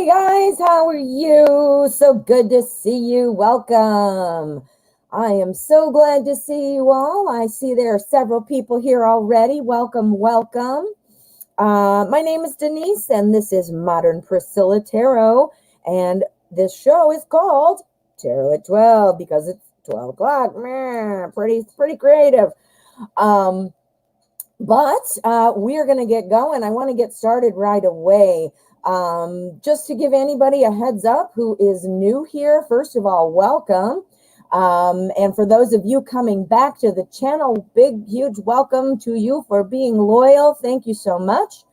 Hey guys, how are you? So good to see you. Welcome. I am so glad to see you all. I see there are several people here already. Welcome, welcome. My name is Denise, and this is Modern Priscilla Tarot, and this show is called Tarot at 12 because it's 12 o'clock. Man, pretty creative. But we're going to get going. I want to get started right away. Just to give anybody a heads up who is new here, first of all, welcome. And for those of you coming back to the channel, big, huge welcome to you for being loyal. Thank you so much.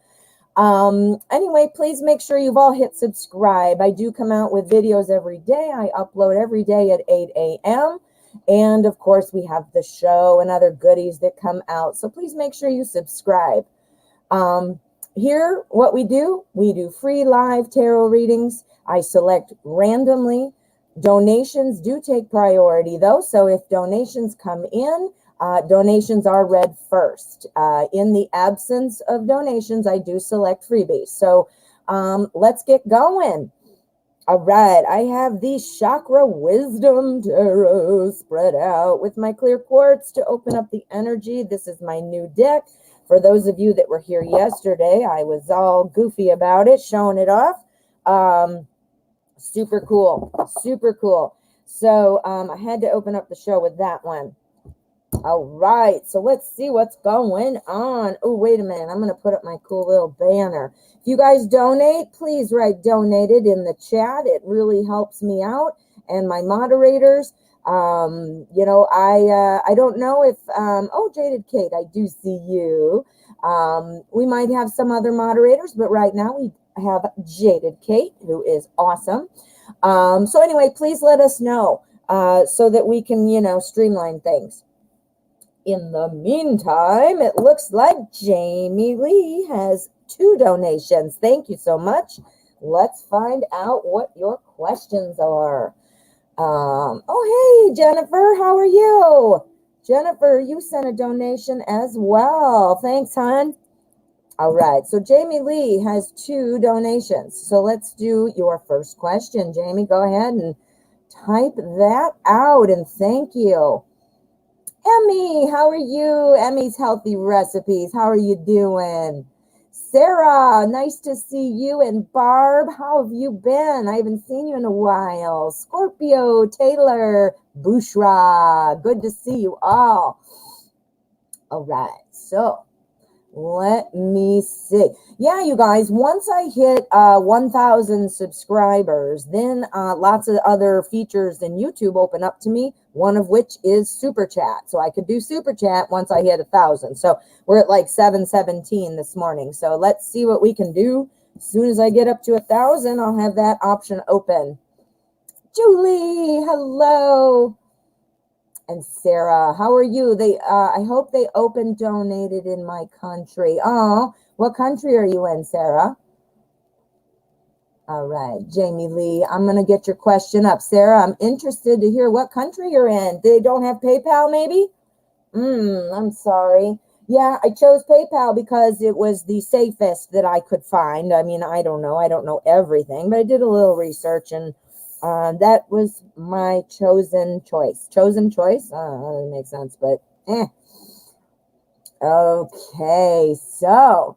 Anyway, please make sure you've all hit subscribe. I do come out with videos every day. I upload every day at 8 a.m. And of course, we have the show and other goodies that come out. So please make sure you subscribe. Here, what we do free live tarot readings. I select randomly. Donations do take priority, though. So if donations come in, donations are read first. In the absence of donations, I do select freebies. So let's get going. All right, I have the Chakra Wisdom Tarot spread out with my clear quartz to open up the energy. This is my new deck. For those of you that were here yesterday, I was all goofy about it, showing it off. Super cool, super cool. So I had to open up the show with that one. All right, so let's see what's going on. Oh, wait a minute. I'm going to put up my cool little banner. If you guys donate, please write donated in the chat. It really helps me out and my moderators. You know, I don't know if, oh, Jaded Kate, I do see you. We might have some other moderators, but right now we have Jaded Kate, who is awesome. So anyway, please let us know so that we can, you know, streamline things. In the meantime, it looks like Jamie Lee has 2 donations. Thank you so much. Let's find out what your questions are. Oh, hey, Jennifer, how are you? Jennifer, you sent a donation as well. Thanks, hon. All right, so Jamie Lee has 2 donations. So let's do your first question. Jamie, go ahead and type that out, and thank you. Emmy, how are you? Emmy's Healthy Recipes. How are you doing? Sarah, nice to see you. And Barb, how have you been? I haven't seen you in a while. Scorpio, Taylor, Bushra, good to see you all. All right, so let me see. Yeah, you guys, once I hit 1,000 subscribers, then lots of other features in YouTube open up to me, one of which is Super Chat. So I could do Super Chat once I hit 1,000. So we're at like 717 this morning. So let's see what we can do. As soon as I get up to 1,000, I'll have that option open. Julie, hello. And Sarah, how are you? I hope they open donated in my country. Oh, what country are you in, Sarah? All right, Jamie Lee, I'm going to get your question up. Sarah, I'm interested to hear what country you're in. They don't have PayPal, maybe? I'm sorry. Yeah, I chose PayPal because it was the safest that I could find. I mean, I don't know everything, but I did a little research, and that was my chosen choice. Chosen choice? Doesn't make sense, but Okay, so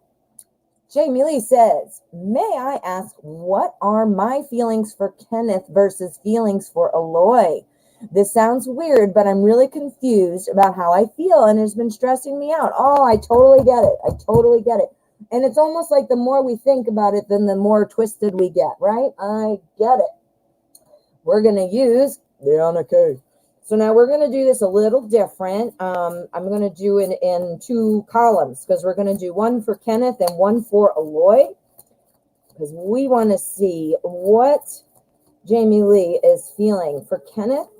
Jamie Lee says, may I ask, what are my feelings for Kenneth versus feelings for Aloy? This sounds weird, but I'm really confused about how I feel, and it's been stressing me out. Oh, I totally get it. I totally get it. And it's almost like the more we think about it, then the more twisted we get, right? I get it. We're going to use the Anarchy. So now we're going to do this a little different. I'm going to do it in 2 columns because we're going to do one for Kenneth and one for Aloy, because we want to see what Jamie Lee is feeling for Kenneth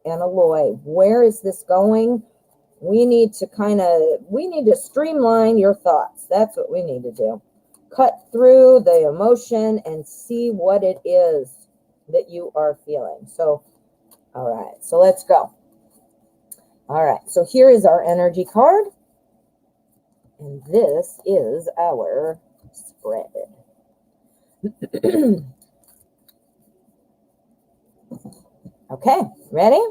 and Aloy. Where is this going? We need to streamline your thoughts. That's what we need to do. Cut through the emotion and see what it is that you are feeling. So, all right, so let's go. All right, so here is our energy card, and this is our spread. Okay, ready?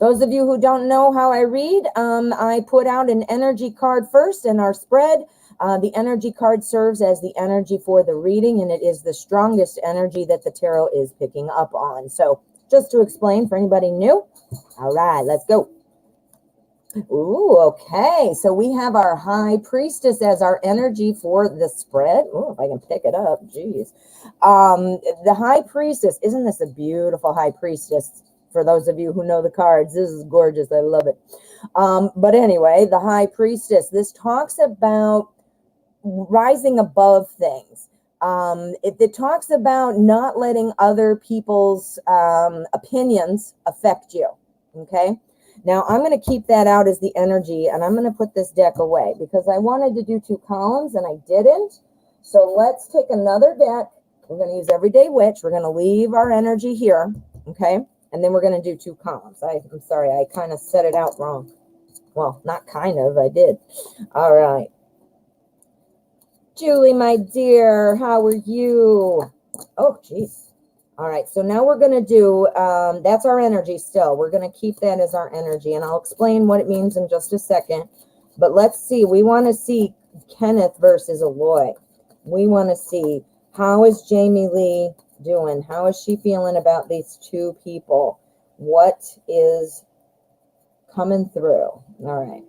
Those of you who don't know how I read, I put out an energy card first in our spread. The energy card serves as the energy for the reading, and it is the strongest energy that the tarot is picking up on. So just to explain for anybody new. All right, let's go. Ooh, okay. So we have our High Priestess as our energy for the spread. Oh, if I can pick it up. Jeez. The High Priestess, isn't this a beautiful High Priestess? For those of you who know the cards, this is gorgeous. I love it. But anyway, the High Priestess, this talks about rising above things. It talks about not letting other people's opinions affect you. Okay. Now I'm going to keep that out as the energy, and I'm going to put this deck away because I wanted to do 2 columns and I didn't. So let's take another deck. We're going to use Everyday Witch. We're going to leave our energy here. Okay. And then we're going to do 2 columns. I'm sorry. I kind of set it out wrong. Well, not kind of. I did. All right. Julie, my dear, how are you? Oh, geez. All right, so now we're going to do, that's our energy still. We're going to keep that as our energy, and I'll explain what it means in just a second. But let's see. We want to see Kenneth versus Aloy. We want to see, how is Jamie Lee doing? How is she feeling about these 2 people? What is coming through? All right.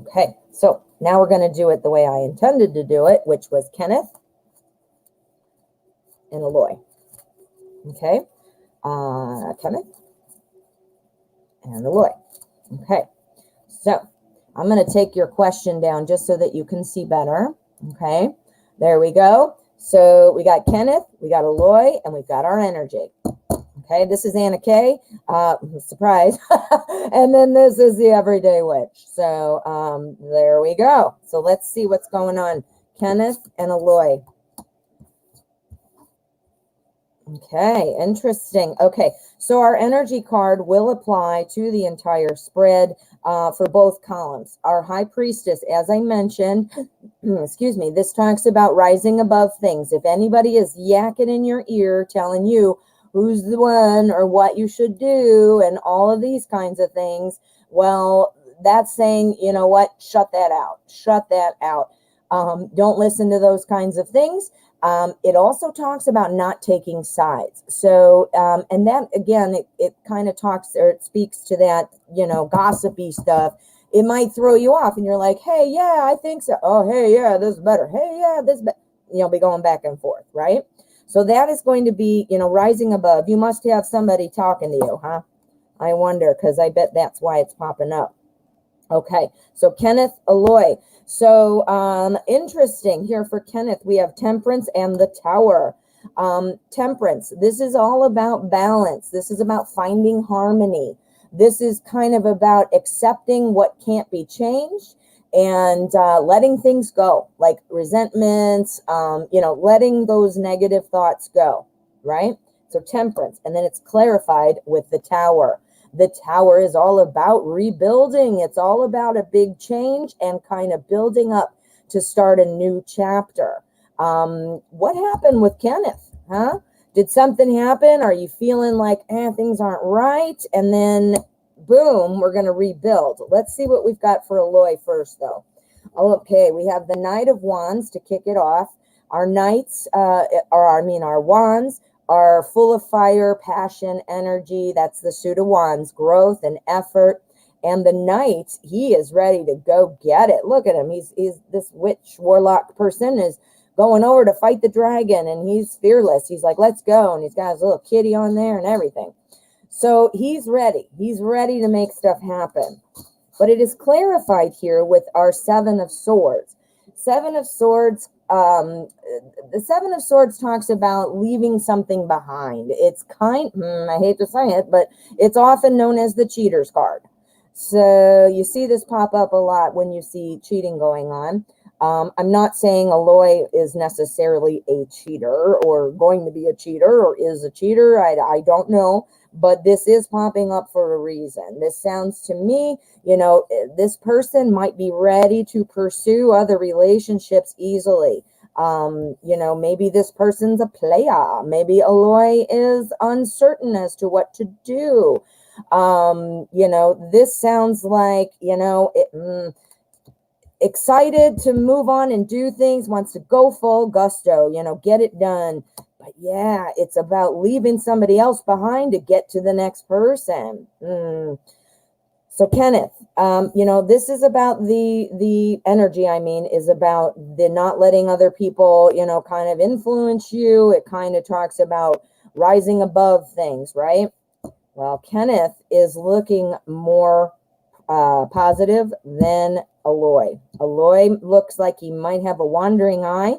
Okay, so now we're going to do it the way I intended to do it, which was Kenneth and Aloy. Okay, Kenneth and Aloy. Okay, so I'm going to take your question down just so that you can see better. Okay, there we go. So we got Kenneth, we got Aloy, and we've got our energy. Okay, this is Anna Kay. Surprise. And then this is the Everyday Witch. So there we go. So let's see what's going on. Kenneth and Aloy. Okay, interesting. Okay, so our energy card will apply to the entire spread for both columns. Our High Priestess, as I mentioned, excuse me, this talks about rising above things. If anybody is yakking in your ear telling you who's the one or what you should do and all of these kinds of things, well, that's saying, you know what, shut that out. Shut that out. Don't listen to those kinds of things. It also talks about not taking sides. So, and that, again, it kind of talks, or it speaks to that, you know, gossipy stuff. It might throw you off and you're like, hey, yeah, I think so. Oh, hey, yeah, this is better. Hey, yeah, this is better. You'll be going back and forth, right? So that is going to be, you know, rising above. You must have somebody talking to you, huh? I wonder, because I bet that's why it's popping up. Okay, so Kenneth, Aloy. So interesting here for Kenneth, we have Temperance and the Tower. Temperance, this is all about balance. This is about finding harmony. This is kind of about accepting what can't be changed and letting things go, like resentments, you know, letting those negative thoughts go, right? So Temperance, and then it's clarified with the Tower. The Tower is all about rebuilding. It's all about a big change and kind of building up to start a new chapter. What happened with Kenneth, huh? Did something happen? Are you feeling like, things aren't right? And then, boom, we're going to rebuild. Let's see what we've got for Aloy first, though. Okay, we have the Knight of Wands to kick it off. Our knights, our wands, are full of fire, passion, energy. That's the suit of wands, growth and effort. And the knight, he is ready to go get it. Look at him. He's this witch warlock person is going over to fight the dragon, and he's fearless. He's like, let's go. And he's got his little kitty on there and everything. So he's ready. He's ready to make stuff happen. But it is clarified here with our Seven of Swords. Seven of Swords, the Seven of Swords talks about leaving something behind. It's I hate to say it, but it's often known as the cheater's card. So you see this pop up a lot when you see cheating going on. I'm not saying Aloy is necessarily a cheater or going to be a cheater or is a cheater. I don't know. But this is popping up for a reason. This sounds to me, you know, this person might be ready to pursue other relationships easily. You know, maybe this person's a player. Maybe Aloy is uncertain as to what to do. You know, this sounds like, you know, excited to move on and do things, wants to go full gusto, you know, get it done. But yeah, it's about leaving somebody else behind to get to the next person. So Kenneth, you know, this is about the energy, I mean, is about the not letting other people, you know, kind of influence you. It kind of talks about rising above things, right? Well, Kenneth is looking more positive than Aloy. Aloy looks like he might have a wandering eye.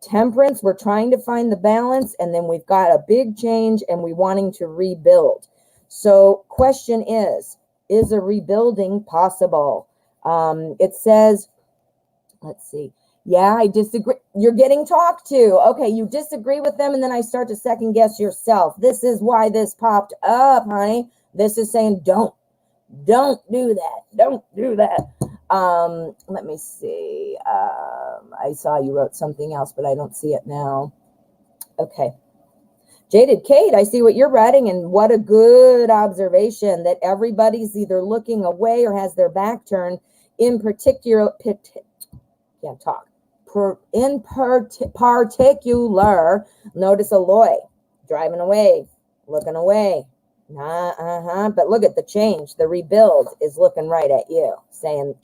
Temperance, we're trying to find the balance, and then we've got a big change and we wanting to rebuild. So question is a rebuilding possible? It says, let's see. Yeah, I disagree. You're getting talked to. Okay, you disagree with them, and then I start to second guess yourself. This is why this popped up, honey. This is saying don't do that. Don't do that. Let me see. I saw you wrote something else, but I don't see it now. Okay. Jaded Kate, I see what you're writing, and what a good observation that everybody's either looking away or has their back turned. In particular, can't talk. In particular, notice Aloy driving away, looking away. But look at the change. The rebuild is looking right at you, saying,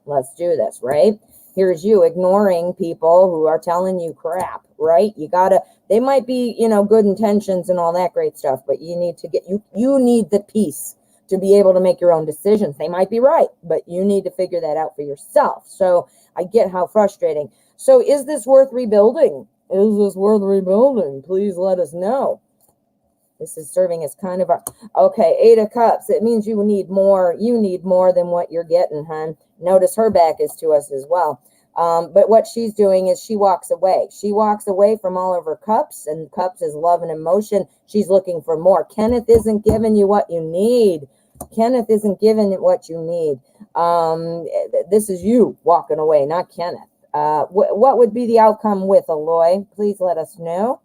let's do this, right? Here's you ignoring people who are telling you crap, right? You gotta, they might be, you know, good intentions and all that great stuff, but you need to get, you need the peace to be able to make your own decisions. They might be right, but you need to figure that out for yourself. So I get how frustrating. So is this worth rebuilding? Is this worth rebuilding? Please let us know. This is serving as kind of a, okay, 8 of Cups. It means you need more. You need more than what you're getting, hon. Notice her back is to us as well. But what she's doing is she walks away. She walks away from all of her cups, and cups is love and emotion. She's looking for more. Kenneth isn't giving you what you need. Kenneth isn't giving it what you need. This is you walking away, not Kenneth. What would be the outcome with Aloy? Please let us know.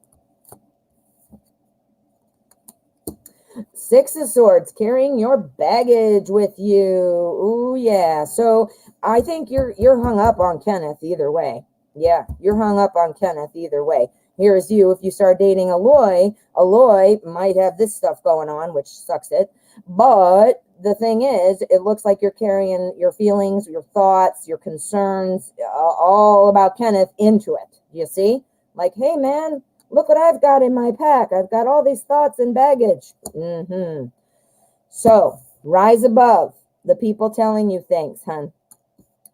6 of Swords, carrying your baggage with you. Ooh, yeah. So I think you're hung up on Kenneth either way. Yeah, you're hung up on Kenneth either way. Here's you. If you start dating Aloy might have this stuff going on, which sucks it. But the thing is, it looks like you're carrying your feelings, your thoughts, your concerns, all about Kenneth into it. You see? Like, hey, man, look what I've got in my pack. I've got all these thoughts and baggage. So, rise above the people telling you things, hon.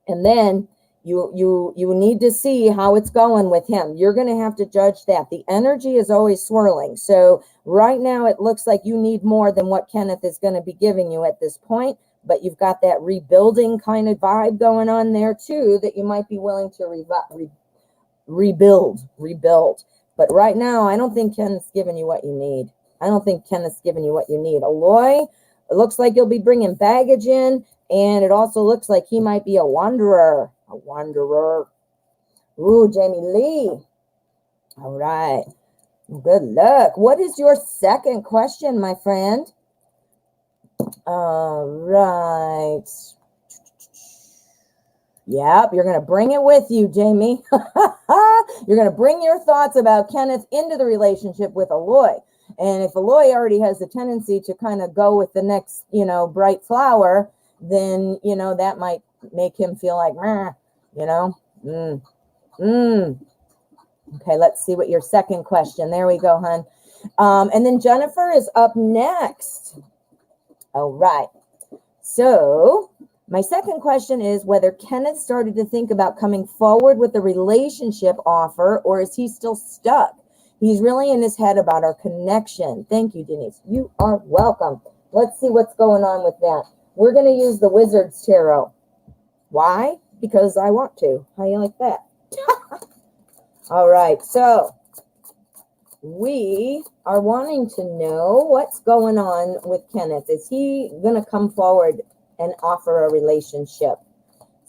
And then you need to see how it's going with him. You're going to have to judge that. The energy is always swirling. So, right now, it looks like you need more than what Kenneth is going to be giving you at this point. But you've got that rebuilding kind of vibe going on there, too, that you might be willing to rebuild. But right now, I don't think Kenneth's giving you what you need. Aloy, it looks like you'll be bringing baggage in, and it also looks like he might be a wanderer. Ooh, Jamie Lee. All right. Good luck. What is your second question, my friend? All right. Yep, you're going to bring it with you, Jamie. You're going to bring your thoughts about Kenneth into the relationship with Aloy. And if Aloy already has a tendency to kind of go with the next, you know, bright flower, then, you know, that might make him feel like, you know. Okay, let's see what your second question. There we go, hon. And then Jennifer is up next. All right. So my second question is whether Kenneth started to think about coming forward with a relationship offer, or is he still stuck? He's really in his head about our connection. Thank you, Denise. You are welcome. Let's see what's going on with that. We're going to use the Wizard's Tarot. Why? Because I want to. How you like that? All right. So we are wanting to know what's going on with Kenneth. Is he going to come forward and offer a relationship?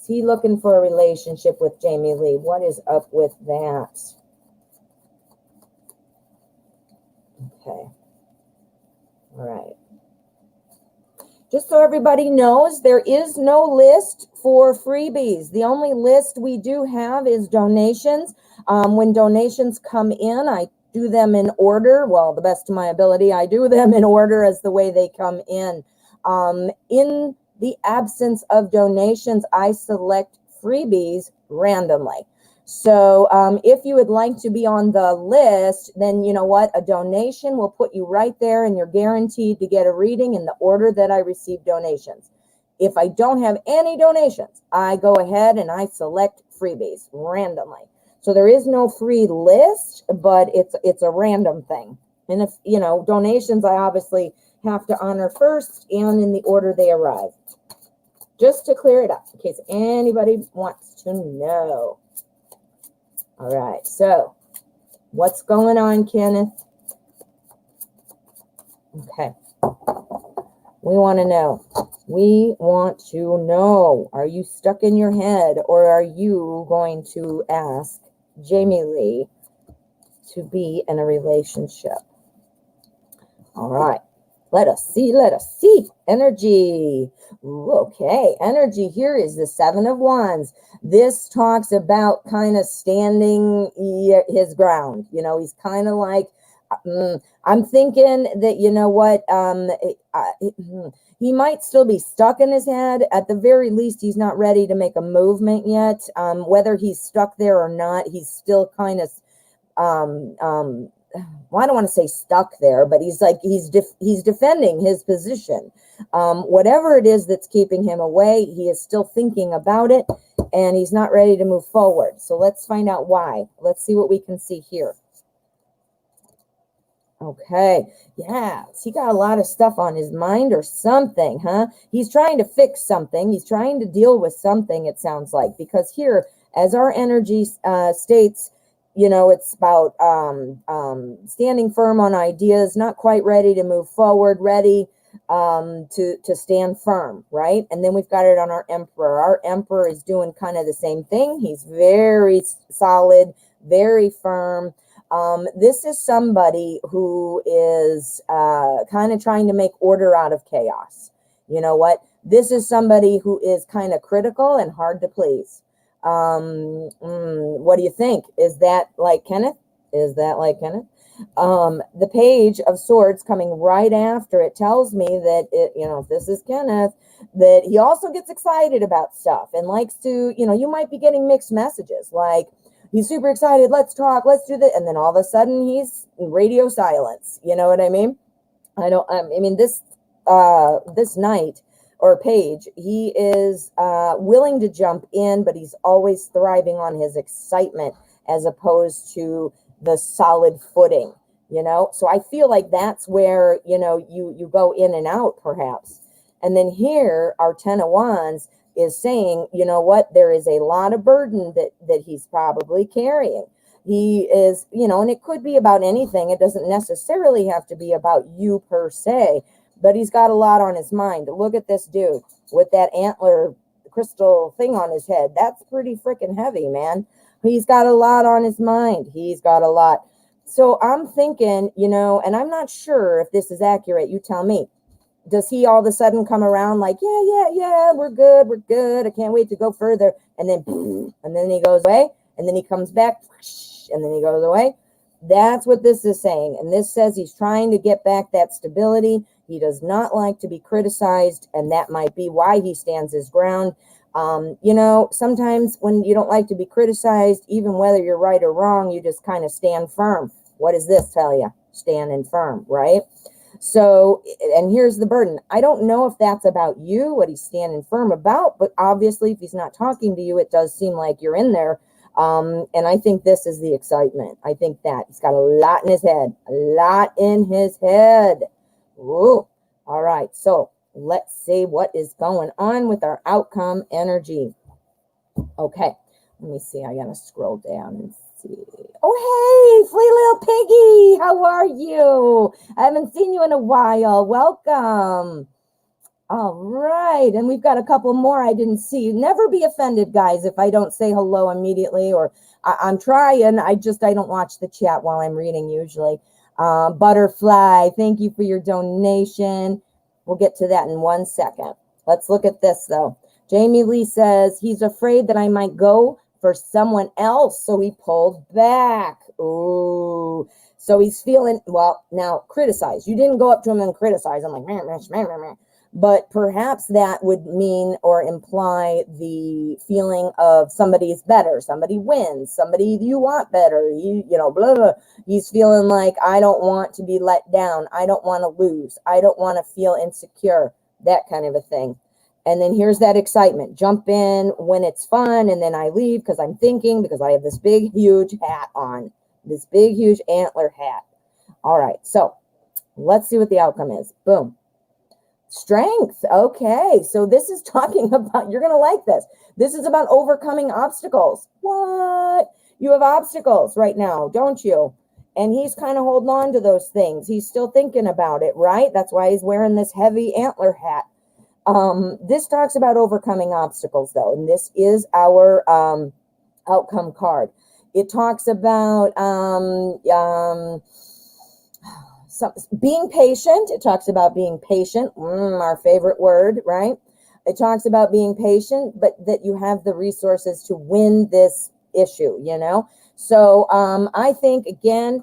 Is he looking for a relationship with Jamie Lee? What is up with that? Okay. All right. Just so everybody knows, there is no list for freebies. The only list we do have is donations. When donations come in, I do them in order. Well, the best of my ability, I do them in order as the way they come in. In the absence of donations, I select freebies randomly. So if you would like to be on the list, then you know what? A donation will put you right there and you're guaranteed to get a reading in the order that I receive donations. If I don't have any donations, I go ahead and I select freebies randomly. So there is no free list, but it's a random thing. And if, you know, donations, I obviously have to honor first and in the order they arrive. Just to clear it up in case anybody wants to know. All right, so what's going on, Kenneth? Okay. We want to know. We want to know. Are you stuck in your head, or are you going to ask Jamie Lee to be in a relationship? All right. Let us see. Let us see. Energy. Ooh, okay. Energy here is the 7 of Wands. This talks about kind of standing his ground. You know, he's kind of like, I'm thinking that, you know what, he might still be stuck in his head. At the very least, he's not ready to make a movement yet. Whether he's stuck there or not, he's still kind of, well, I don't want to say stuck there, but he's like, he's defending his position. Whatever it is that's keeping him away, he is still thinking about it, and he's not ready to move forward. So let's find out why. Let's see what we can see here. Okay, yeah, he got a lot of stuff on his mind or something, huh? He's trying to fix something. He's trying to deal with something, it sounds like, because here, as our energy states, you know, it's about standing firm on ideas, not quite ready to move forward, ready to stand firm, right? And then we've got it on our Emperor. Our Emperor is doing kind of the same thing. He's very solid, very firm. This is somebody who is kind of trying to make order out of chaos. You know what? This is somebody who is kind of critical and hard to please. What do you think? Is that like Kenneth? Is that like Kenneth? The Page of Swords coming right after it tells me that, you know, if this is Kenneth, that he also gets excited about stuff and likes to, you know, you might be getting mixed messages like, he's super excited, let's talk, let's do this, and then all of a sudden he's in radio silence. You know what I mean? I mean, this Knight or Page, he is willing to jump in, but he's always thriving on his excitement as opposed to the solid footing, you know? So I feel like that's where, you know, you go in and out perhaps. And then here, our 10 of Wands is saying, you know what, there is a lot of burden that he's probably carrying. He is, you know, and it could be about anything. It doesn't necessarily have to be about you per se, but he's got a lot on his mind. Look at this dude with that antler crystal thing on his head. That's pretty freaking heavy, man. He's got a lot on his mind. He's got a lot. So I'm thinking, you know, and I'm not sure if this is accurate. You tell me. Does he all of a sudden come around like, yeah, we're good. I can't wait to go further. And then he goes away, and then he comes back, and then he goes away. That's what this is saying. And this says he's trying to get back that stability. He does not like to be criticized, and that might be why he stands his ground. You know, sometimes when you don't like to be criticized, even whether you're right or wrong, you just kind of stand firm. What does this tell you? Standing firm, right? So, and here's the burden. I don't know if that's about you, what he's standing firm about, but obviously if he's not talking to you, it does seem like you're in there. And I think this is the excitement. I think that he's got a lot in his head, Ooh. All right. So let's see what is going on with our outcome energy. Okay. Let me see. I got to scroll down and see. Oh, hey, Flea Little Piggy. How are you? I haven't seen you in a while. Welcome. All right. And we've got a couple more I didn't see. Never be offended, guys, if I don't say hello immediately, or I'm trying. I don't watch the chat while I'm reading usually. Butterfly, thank you for your donation. We'll get to that in 1 second. Let's look at this, though. Jamie Lee says he's afraid that I might go for someone else, so he pulled back. Ooh. So he's feeling, well, now criticize. You didn't go up to him and criticize. I'm like, meh, meh, meh, meh, meh. But perhaps that would mean or imply the feeling of somebody is better, somebody wins, somebody you want better, you know, blah, blah. He's feeling like, I don't want to be let down. I don't want to lose. I don't want to feel insecure, that kind of a thing. And then here's that excitement. Jump in when it's fun, and then I leave because I'm thinking, because I have this big, huge hat on, this big, huge antler hat. All right, so let's see what the outcome is. Boom. Strength. Okay, so this is talking about, you're going to like this. This is about overcoming obstacles. What? You have obstacles right now, don't you? And he's kind of holding on to those things. He's still thinking about it, right? That's why he's wearing this heavy antler hat. This talks about overcoming obstacles, though, and this is our outcome card. It talks about being patient. It talks about being patient, our favorite word, right? It talks about being patient, but that you have the resources to win this issue, you know? So I think, again,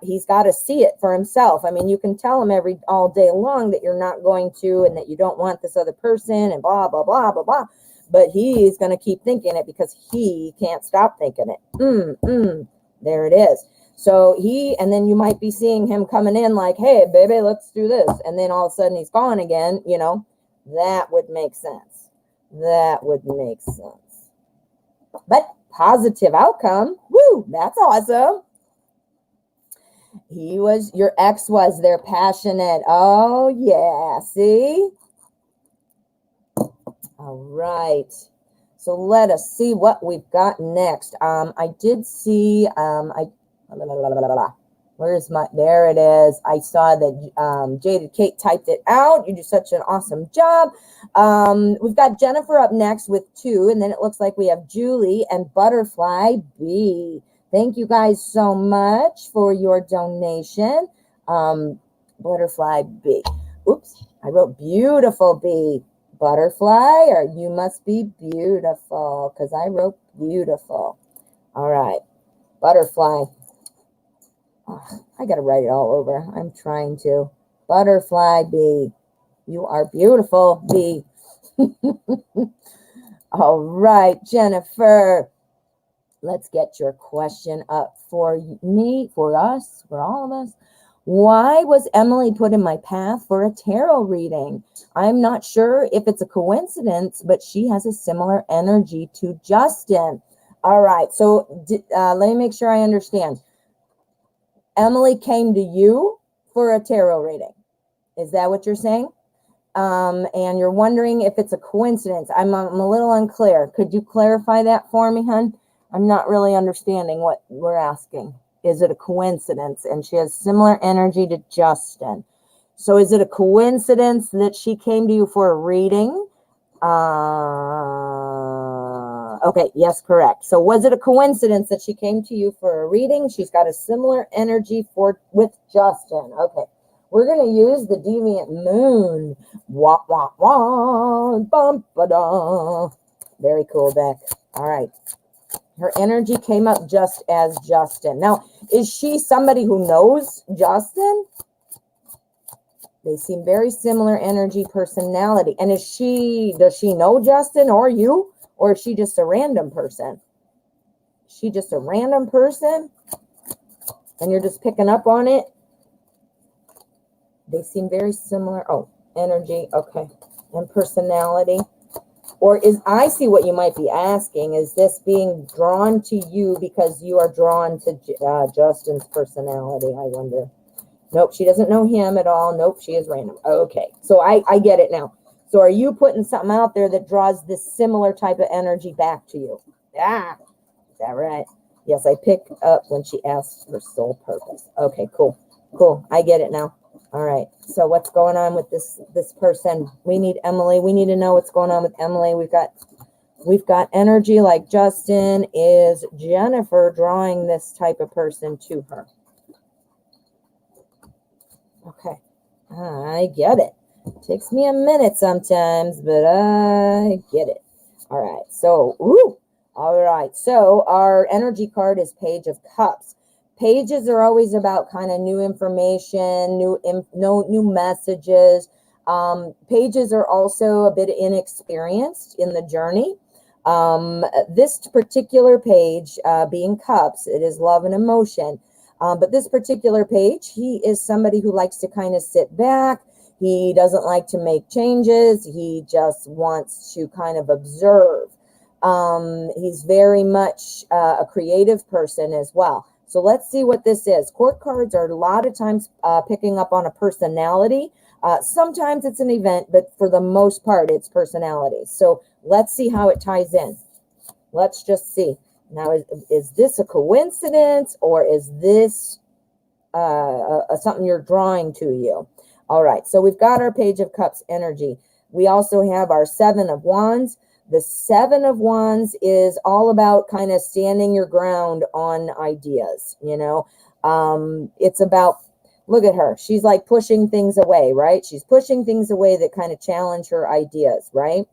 he's got to see it for himself. I mean, you can tell him all day long that you're not going to, and that you don't want this other person, and blah, blah, blah, blah, blah. But he's going to keep thinking it because he can't stop thinking it. There it is. So and then you might be seeing him coming in like, hey, baby, let's do this. And then all of a sudden he's gone again, you know, that would make sense. That would make sense. But positive outcome. Woo, that's awesome. Your ex was, they're passionate. Oh, yeah, see? All right. So let us see what we've got next. I did see, there it is. I saw that Jaded Kate typed it out. You do such an awesome job. We've got Jennifer up next with 2, and then it looks like we have Julie and Butterfly B. Thank you guys so much for your donation. Butterfly B. Oops, I wrote beautiful B. Butterfly, or you must be beautiful, because I wrote beautiful. All right, Butterfly. Oh, I got to write it all over. I'm trying to. Butterfly B. You are beautiful, B. All right, Jennifer. Let's get your question up for me, for us, for all of us. Why was Emily put in my path for a tarot reading? I'm not sure if it's a coincidence, but she has a similar energy to Justin. All right, so let me make sure I understand. Emily came to you for a tarot reading. Is that what you're saying? And you're wondering if it's a coincidence. I'm a little unclear. Could you clarify that for me, hon? I'm not really understanding what we're asking. Is it a coincidence? And she has similar energy to Justin. So is it a coincidence that she came to you for a reading? Okay, yes, correct. So was it a coincidence that she came to you for a reading? She's got a similar energy with Justin. Okay, we're going to use the Deviant Moon. Wah, wah, wah, bum, ba-da. Very cool deck. All right. Her energy came up just as Justin. Now, is she somebody who knows Justin? They seem very similar energy, personality. And does she know Justin or you? Or is she just a random person? Is she just a random person? And you're just picking up on it? They seem very similar. Oh, energy. Okay. And personality. Or I see what you might be asking. Is this being drawn to you because you are drawn to Justin's personality? I wonder. Nope, she doesn't know him at all. Nope, she is random. Okay, so I get it now. So are you putting something out there that draws this similar type of energy back to you? Ah, is that right? Yes, I picked up when she asked her soul purpose. Okay, cool. Cool, I get it now. All right. So what's going on with this person? We need Emily. We need to know what's going on with Emily. We've got energy like Justin. Is Jennifer drawing this type of person to her? Okay. I get it. Takes me a minute sometimes, but I get it. All right. So, all right. So our energy card is Page of Cups. Pages are always about kind of new information, new messages. Pages are also a bit inexperienced in the journey. This particular page, being Cups, it is love and emotion. But this particular page, he is somebody who likes to kind of sit back. He doesn't like to make changes. He just wants to kind of observe. He's very much a creative person as well. So let's see what this is. Court cards are a lot of times picking up on a personality. Sometimes it's an event, but for the most part, it's personality. So let's see how it ties in. Let's just see. Now, is this a coincidence, or is this something you're drawing to you? All right, so we've got our Page of Cups energy. We also have our Seven of Wands. The Seven of Wands is all about kind of standing your ground on ideas, you know. It's about, look at her. She's like pushing things away, right? She's pushing things away that kind of challenge her ideas, right?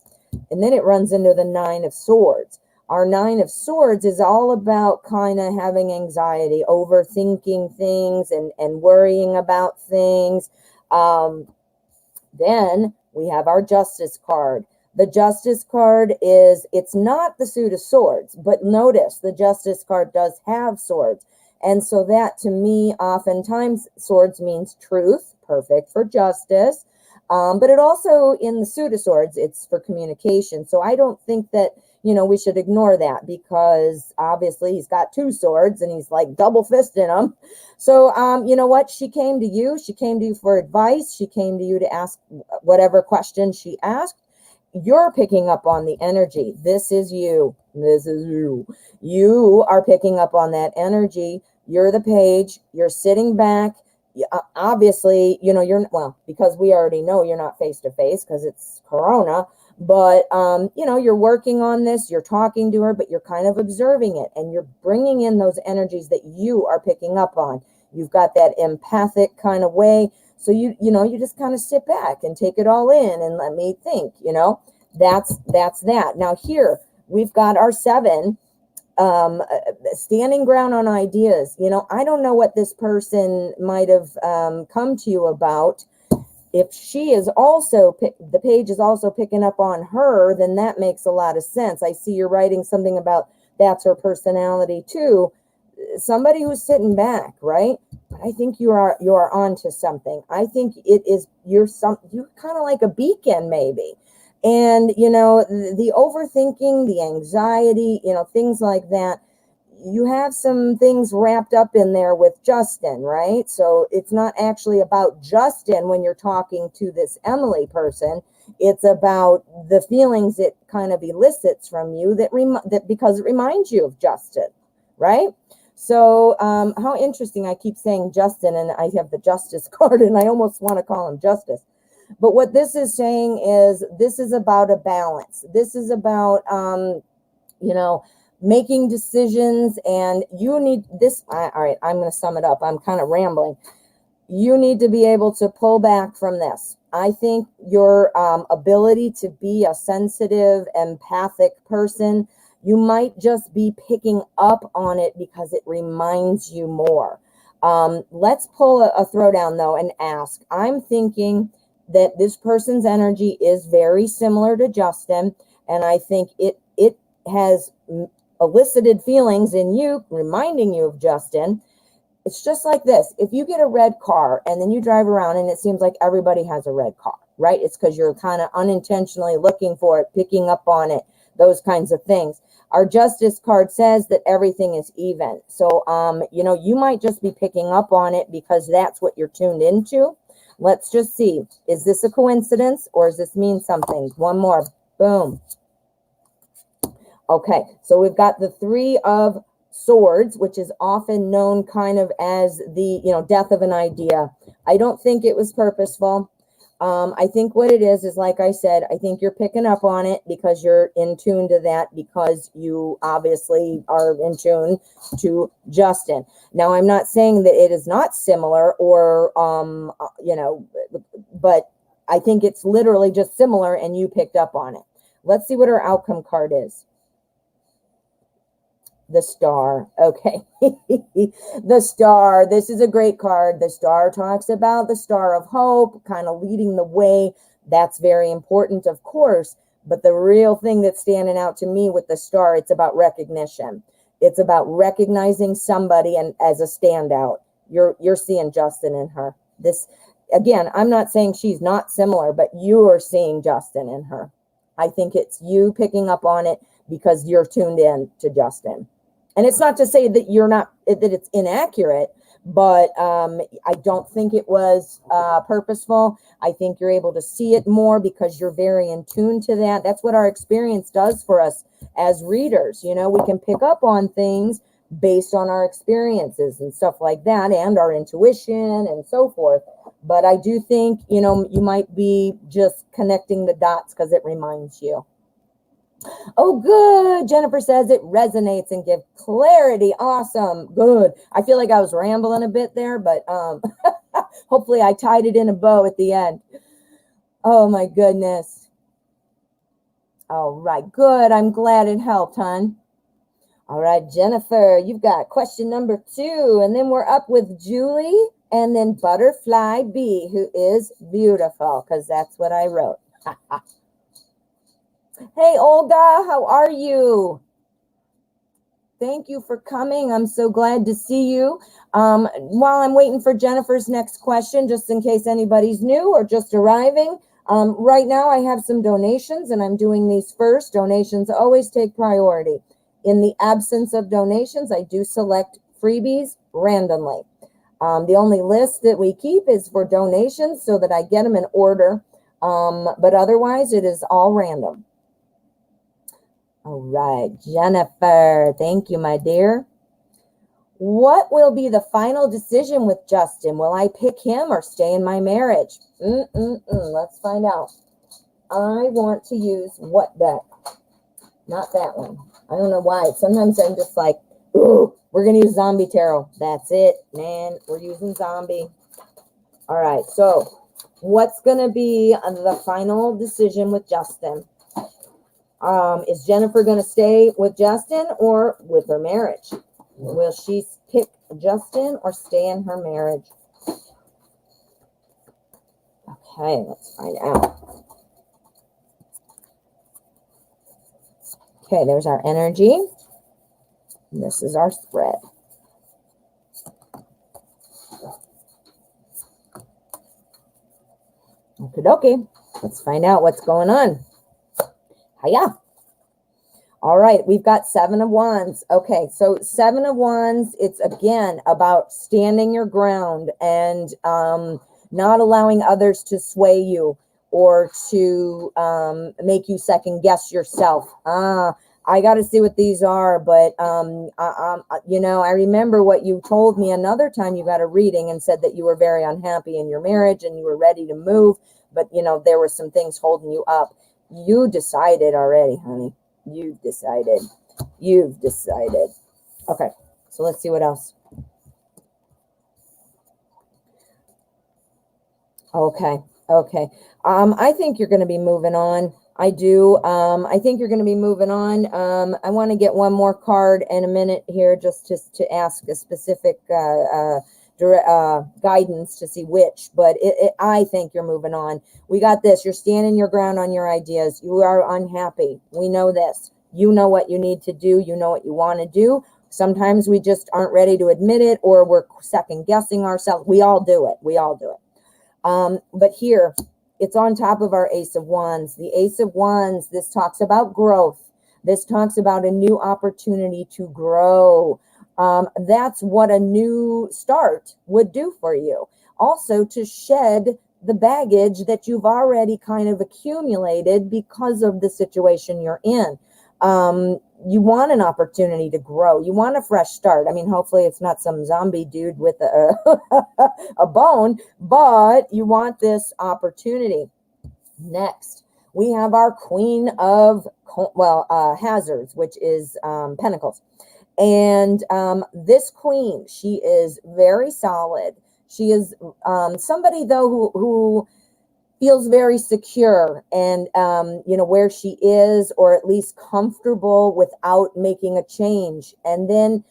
And then it runs into the Nine of Swords. Our Nine of Swords is all about kind of having anxiety, overthinking things and worrying about things. Then we have our Justice card. The Justice card it's not the Suit of Swords, but notice the Justice card does have swords. And so that, to me, oftentimes swords means truth, perfect for justice. But it also, in the Suit of Swords, it's for communication. So I don't think that, you know, we should ignore that, because obviously he's got two swords and he's like double fisting them. So, you know what? She came to you. She came to you for advice. She came to you to ask whatever question she asked. You're picking up on the energy. This is you. This is you. You are picking up on that energy. You're the page. You're sitting back. Obviously, you know, well, because we already know you're not face to face because it's Corona. But, you know, you're working on this, you're talking to her, but you're kind of observing it, and you're bringing in those energies that you are picking up on. You've got that empathic kind of way. So, you know, you just kind of sit back and take it all in and let me think, you know, that's that. Now here we've got our Seven, standing ground on ideas. You know, I don't know what this person might have come to you about. If she is also, the page is also picking up on her, then that makes a lot of sense. I see you're writing something about that's her personality too. Somebody who's sitting back, right? But I think you are onto something. I think it is, you're kind of like a beacon maybe. And, you know, the overthinking, the anxiety, you know, things like that. You have some things wrapped up in there with Justin, right? So it's not actually about Justin when you're talking to this Emily person. It's about the feelings it kind of elicits from you that because it reminds you of Justin, right? So how interesting. I keep saying Justin, and I have the Justice card, and I almost want to call him Justice. But what this is saying is this is about a balance. This is about, you know, making decisions, and you need this. All right, I'm going to sum it up. I'm kind of rambling. You need to be able to pull back from this. I think your ability to be a sensitive, empathic person, you might just be picking up on it because it reminds you more. Let's pull a throwdown, though, and ask. I'm thinking that this person's energy is very similar to Justin, and I think it has elicited feelings in you, reminding you of Justin. It's just like this. If you get a red car and then you drive around and it seems like everybody has a red car, right? It's because you're kind of unintentionally looking for it, picking up on it, those kinds of things. Our Justice card says that everything is even. So, you know, you might just be picking up on it because that's what you're tuned into. Let's just see. Is this a coincidence, or does this mean something? One more. Boom. Okay, so we've got the Three of Swords, which is often known kind of as the, death of an idea. I don't think it was purposeful. I think what it is like I said, I think you're picking up on it because you're in tune to that, because you obviously are in tune to Justin. Now, I'm not saying that it is not similar or, but I think it's literally just similar and you picked up on it. Let's see what our outcome card is. The Star. Okay. The Star. This is a great card. The Star talks about the star of hope, kind of leading the way. That's very important, of course. But the real thing that's standing out to me with the Star, it's about recognition. It's about recognizing somebody and as a standout. You're seeing Justin in her. This, again, I'm not saying she's not similar, but you are seeing Justin in her. I think it's you picking up on it because you're tuned in to Justin. And it's not to say that that it's inaccurate, but I don't think it was purposeful. I think you're able to see it more because you're very in tune to that. That's what our experience does for us as readers. We can pick up on things based on our experiences and stuff like that, and our intuition and so forth. But I do think, you might be just connecting the dots because it reminds you. Oh, good. Jennifer says it resonates and gives clarity. Awesome. Good. I feel like I was rambling a bit there, but hopefully I tied it in a bow at the end. Oh, my goodness. All right. Good. I'm glad it helped, hon. All right, Jennifer, you've got question number 2, and then we're up with Julie and then Butterfly B, who is beautiful, because that's what I wrote. Hey, Olga, how are you? Thank you for coming. I'm so glad to see you. While I'm waiting for Jennifer's next question, just in case anybody's new or just arriving, right now I have some donations, and I'm doing these first. Donations always take priority. In the absence of donations, I do select freebies randomly. The only list that we keep is for donations so that I get them in order, but otherwise it is all random. All right, Jennifer, thank you, my dear. What will be the final decision with Justin? Will I pick him or stay in my marriage? Let's find out. I want to use what deck? Not that one. I don't know why. Sometimes I'm just like, ooh, we're going to use Zombie Tarot. That's it, man. We're using Zombie. All right, so what's going to be the final decision with Justin? Is Jennifer going to stay with Justin or with her marriage? Will she pick Justin or stay in her marriage? Okay, let's find out. Okay, there's our energy. This is our spread. Okay, let's find out what's going on. Hiya. All right, we've got 7 of Wands. Okay, so 7 of Wands, it's again about standing your ground and not allowing others to sway you or to make you second guess yourself. I got to see what these are, but I remember what you told me another time you got a reading and said that you were very unhappy in your marriage and you were ready to move, but there were some things holding you up. You decided already, honey. You've decided. Okay, so let's see what else. Okay. I think you're going to be moving on. I do. I think you're going to be moving on. I want to get one more card in a minute here just to ask a specific guidance to see which, but I think you're moving on. We got this. You're standing your ground on your ideas. You are unhappy. We know this. You know what you need to do. You know what you want to do. Sometimes we just aren't ready to admit it, or we're second guessing ourselves. We all do it. But here, it's on top of our Ace of Wands. The Ace of Wands, this talks about growth. This talks about a new opportunity to grow. That's what a new start would do for you. Also, to shed the baggage that you've already kind of accumulated because of the situation you're in. You want an opportunity to grow. You want a fresh start. I mean, hopefully it's not some zombie dude with a bone, but you want this opportunity. Next, we have our Queen of, Hazards, which is Pentacles. And this queen, she is very solid. She is somebody, though, who feels very secure and, where she is, or at least comfortable without making a change. And then,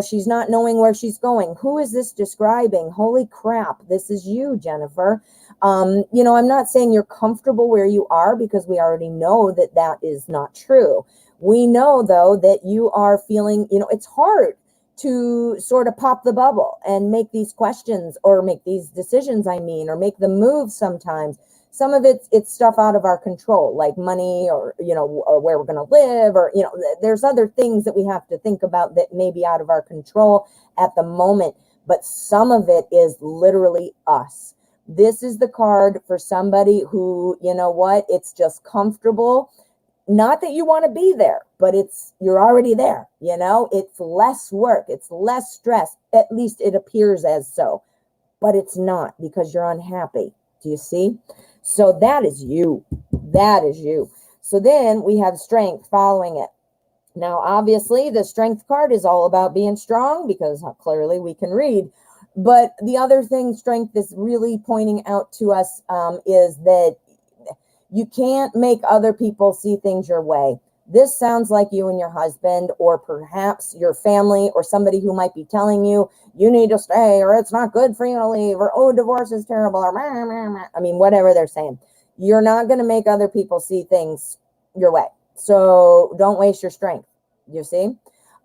she's not knowing where she's going. Who is this describing? Holy crap, this is you, Jennifer. I'm not saying you're comfortable where you are, because we already know that that is not true. We know, though, that you are feeling, it's hard to sort of pop the bubble and make these questions, or make these decisions, or make the moves sometimes. Some of it's stuff out of our control, like money, or, or where we're going to live, or, there's other things that we have to think about that may be out of our control at the moment. But some of it is literally us. This is the card for somebody who, it's just comfortable. Not that you want to be there, but you're already there. It's less work. It's less stress. At least it appears as so, but it's not, because you're unhappy. Do you see? So that is you. That is you. So then we have Strength following it. Now, obviously, the Strength card is all about being strong, because clearly we can read. But the other thing Strength is really pointing out to us is that you can't make other people see things your way. This sounds like you and your husband, or perhaps your family, or somebody who might be telling you, you need to stay, or it's not good for you to leave, or, oh, divorce is terrible, or whatever they're saying. You're not going to make other people see things your way. So don't waste your strength. You see?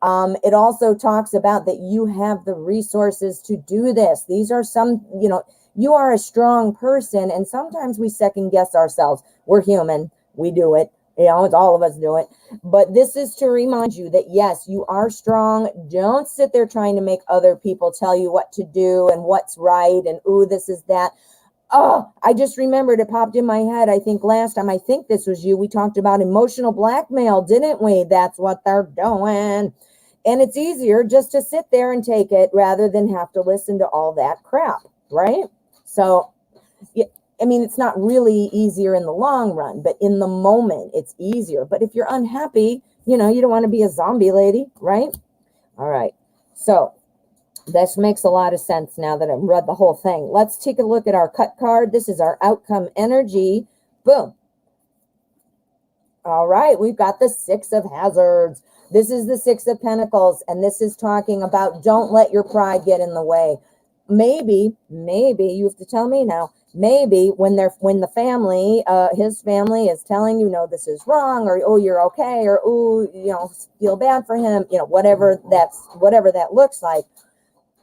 It also talks about that you have the resources to do this. These are some, you are a strong person, and sometimes we second guess ourselves. We're human. We do it. It's all of us do it. But this is to remind you that, yes, you are strong. Don't sit there trying to make other people tell you what to do and what's right, and, ooh, this is that. Oh, I just remembered, it popped in my head. I think last time, this was you, we talked about emotional blackmail, didn't we? That's what they're doing. And it's easier just to sit there and take it rather than have to listen to all that crap, right? So, it's not really easier in the long run, but in the moment, it's easier. But if you're unhappy, you don't want to be a zombie lady, right? All right. So this makes a lot of sense now that I've read the whole thing. Let's take a look at our cut card. This is our outcome energy. Boom. All right. We've got the Six of Hazards. This is the Six of Pentacles, and this is talking about don't let your pride get in the way. Maybe you have to tell me now. Maybe when the family, his family is telling you, no, this is wrong, or, oh, you're okay, or, oh, feel bad for him, whatever that looks like.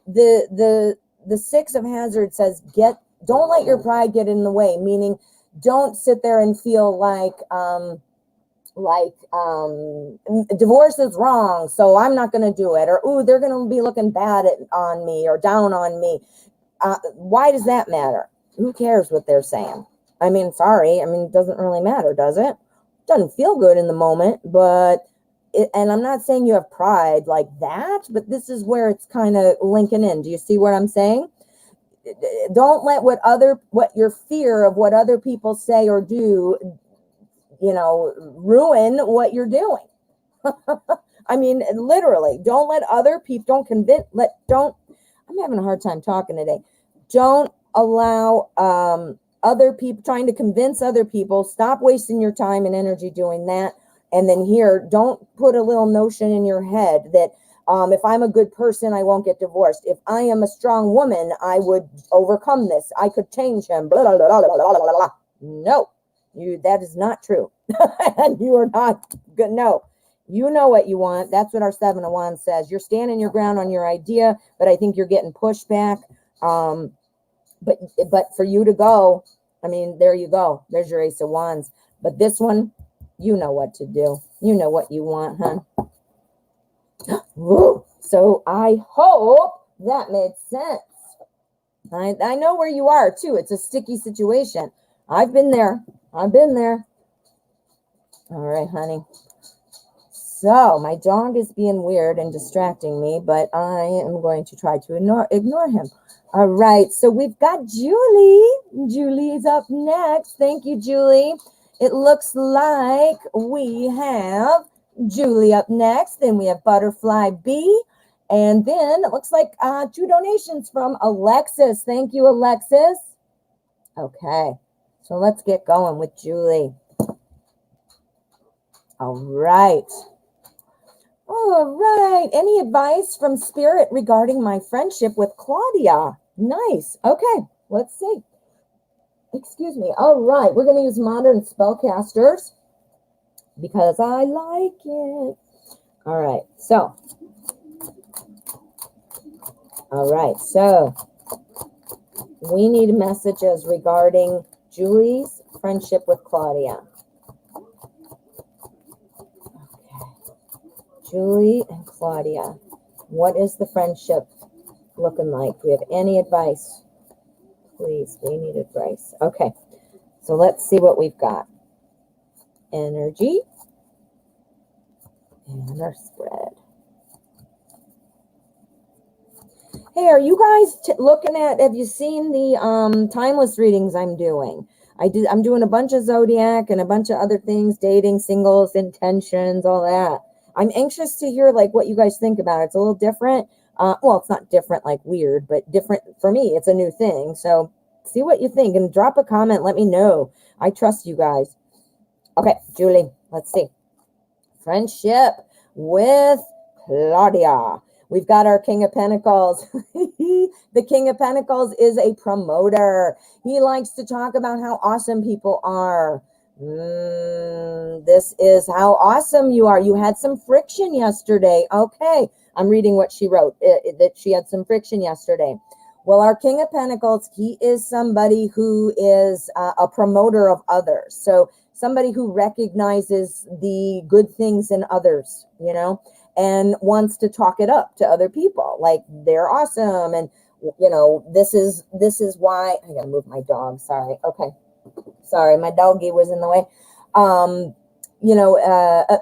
The Six of Hazards says, don't let your pride get in the way, meaning don't sit there and feel like divorce is wrong, so I'm not going to do it, or, ooh, they're going to be looking bad on me or down on me. Why does that matter? Who cares what they're saying? Sorry. It doesn't really matter, does it? Doesn't feel good in the moment, but and I'm not saying you have pride like that, but this is where it's kind of linking in. Do you see what I'm saying? Don't let what your fear of what other people say or do, ruin what you're doing. Literally, don't let other people, I'm having a hard time talking today. Don't allow other people, trying to convince other people. Stop wasting your time and energy doing that. And then here, don't put a little notion in your head that if I'm a good person, I won't get divorced. If I am a strong woman, I would overcome this. I could change him. Blah, blah, blah, blah, blah, blah, blah. No, that is not true. And you are not good. No, you know what you want. That's what our Seven of Wands says. You're standing your ground on your idea, but I think you're getting pushed back. But for you to go, there you go. There's your Ace of Wands. But this one, you know what to do. You know what you want, huh? Woo. So I hope that made sense. I know where you are, too. It's a sticky situation. I've been there. All right, honey. So my dog is being weird and distracting me, but I am going to try to ignore him. All right, so we've got Julie. Julie is up next. Thank you, Julie. It looks like we have Julie up next. Then we have Butterfly B. And then it looks like 2 donations from Alexis. Thank you, Alexis. Okay, so let's get going with Julie. All right. All right. Any advice from Spirit regarding my friendship with Claudia? Nice. Okay, let's see. Excuse me. All right. We're going to use modern spellcasters because I like it. All right. So. All right. So we need messages regarding Julie's friendship with Claudia. Julie and Claudia, what is the friendship looking like? Do we have any advice? Please, we need advice. Okay, so let's see what we've got. Energy and our spread. Hey, are you guys looking at, have you seen the timeless readings I'm doing? I'm doing a bunch of zodiac and a bunch of other things, dating, singles, intentions, all that. I'm anxious to hear like what you guys think about it. It's a little different. Well, it's not different like weird, but different for me. It's a new thing. So see what you think and drop a comment. Let me know. I trust you guys. Okay, Julie, let's see. Friendship with Claudia. We've got our King of Pentacles. The King of Pentacles is a promoter. He likes to talk about how awesome people are. This is how awesome you are. You had some friction yesterday. Okay, I'm reading what she wrote, that she had some friction yesterday. Well, our King of Pentacles, he is somebody who is a promoter of others. So somebody who recognizes the good things in others, you know, and wants to talk it up to other people. Like they're awesome. And, you know, this is why I gotta move my dog. Sorry. Okay. Sorry, my doggy was in the way. You know,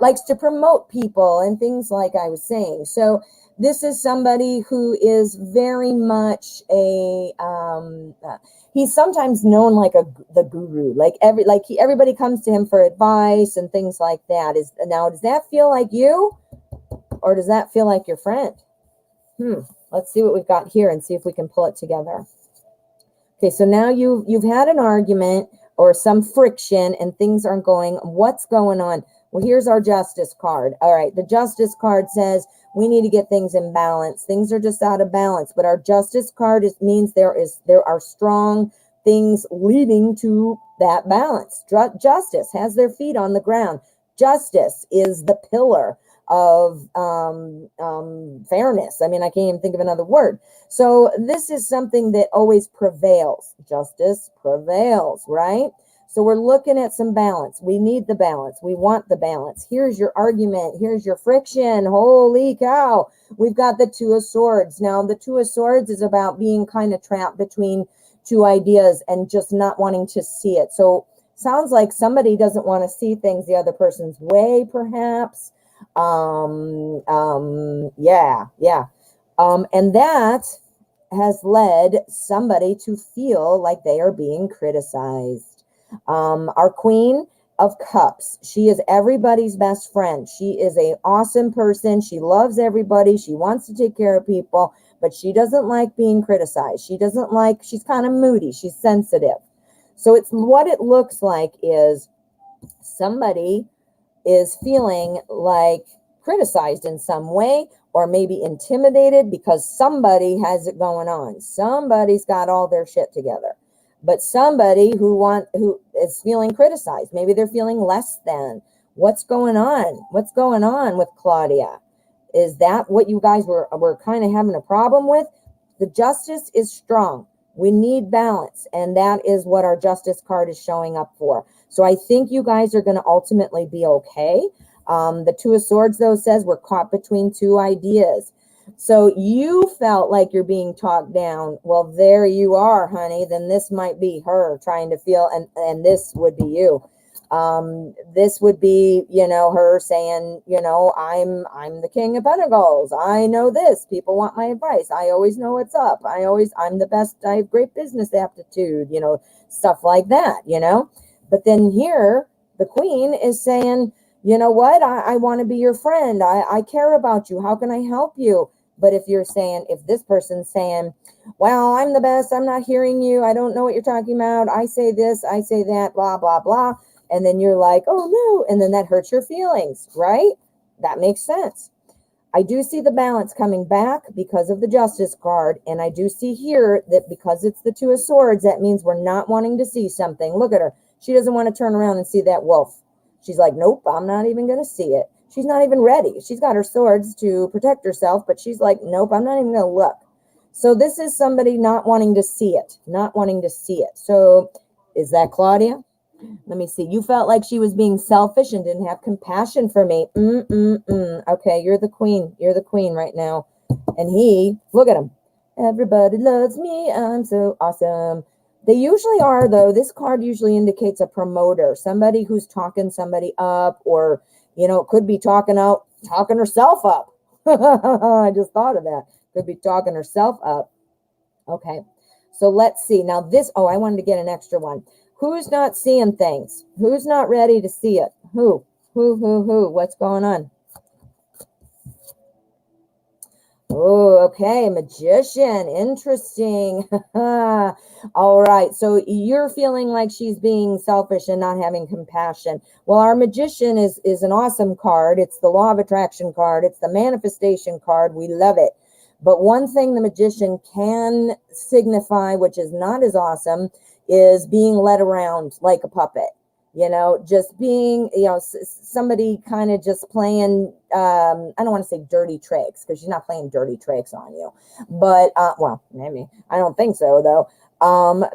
likes to promote people and things like I was saying. So this is somebody who is very much a, he's sometimes known like the guru, like everybody comes to him for advice and things like that. Now, does that feel like you or does that feel like your friend? Let's see what we've got here and see if we can pull it together. Okay, so now you've had an argument or some friction and things aren't going. What's going on? Well, here's our Justice card. All right, the Justice card says we need to get things in balance. Things are just out of balance, but our Justice card means there are strong things leading to that balance. Justice has their feet on the ground. Justice is the pillar of fairness. I mean, I can't even think of another word. So this is something that always prevails. Justice prevails, right? So we're looking at some balance. We need the balance. We want the balance. Here's your argument. Here's your friction. Holy cow. We've got the Two of Swords. Now, the Two of Swords is about being kind of trapped between two ideas and just not wanting to see it. So sounds like somebody doesn't want to see things the other person's way, perhaps. And that has led somebody to feel like they are being criticized. Our Queen of Cups, she is everybody's best friend. She is an awesome person. She loves everybody. She wants to take care of people, but she doesn't like being criticized. She's kind of moody. She's sensitive. So it's what it looks like is somebody is feeling like criticized in some way or maybe intimidated because somebody has it going on. Somebody's got all their shit together. But somebody who is feeling criticized, maybe they're feeling less than. What's going on? What's going on with Claudia? Is that what you guys were kind of having a problem with? The Justice is strong. We need balance, and that is what our Justice card is showing up for. So I think you guys are going to ultimately be okay. The Two of Swords, though, says we're caught between two ideas. So you felt like you're being talked down. Well, there you are, honey. Then this might be her trying to feel, and this would be you. This would be, her saying, I'm the King of Pentacles. I know this. People want my advice. I always know what's up. I'm the best. I have great business aptitude, stuff like that, But then here, the Queen is saying, you know what? I want to be your friend. I care about you. How can I help you? But if this person's saying, well, I'm the best. I'm not hearing you. I don't know what you're talking about. I say this, I say that, blah, blah, blah. And then you're like, oh no. And then that hurts your feelings, right? That makes sense. I do see the balance coming back because of the Justice card. And I do see here that because it's the Two of Swords, that means we're not wanting to see something. Look at her. She doesn't want to turn around and see that wolf. She's like, nope, I'm not even going to see it. She's not even ready. She's got her swords to protect herself, but she's like, nope, I'm not even going to look. So this is somebody not wanting to see it, not wanting to see it. So is that Claudia? Let me see. You felt like she was being selfish and didn't have compassion for me. Okay, you're the queen. You're the queen right now. And look at him. Everybody loves me. I'm so awesome. They usually are, though. This card usually indicates a promoter, somebody who's talking somebody up, or, it could be talking herself up. I just thought of that. Could be talking herself up. Okay. So let's see. Now I wanted to get an extra one. Who's not seeing things? Who's not ready to see it? Who? What's going on? Oh, okay. Magician. Interesting. All right. So you're feeling like she's being selfish and not having compassion. Well, our Magician is an awesome card. It's the Law of Attraction card. It's the manifestation card. We love it. But one thing the Magician can signify, which is not as awesome, is being led around like a puppet, just being, somebody kind of just playing, I don't want to say dirty tricks, because she's not playing dirty tricks on you, but, well, maybe, I don't think so though.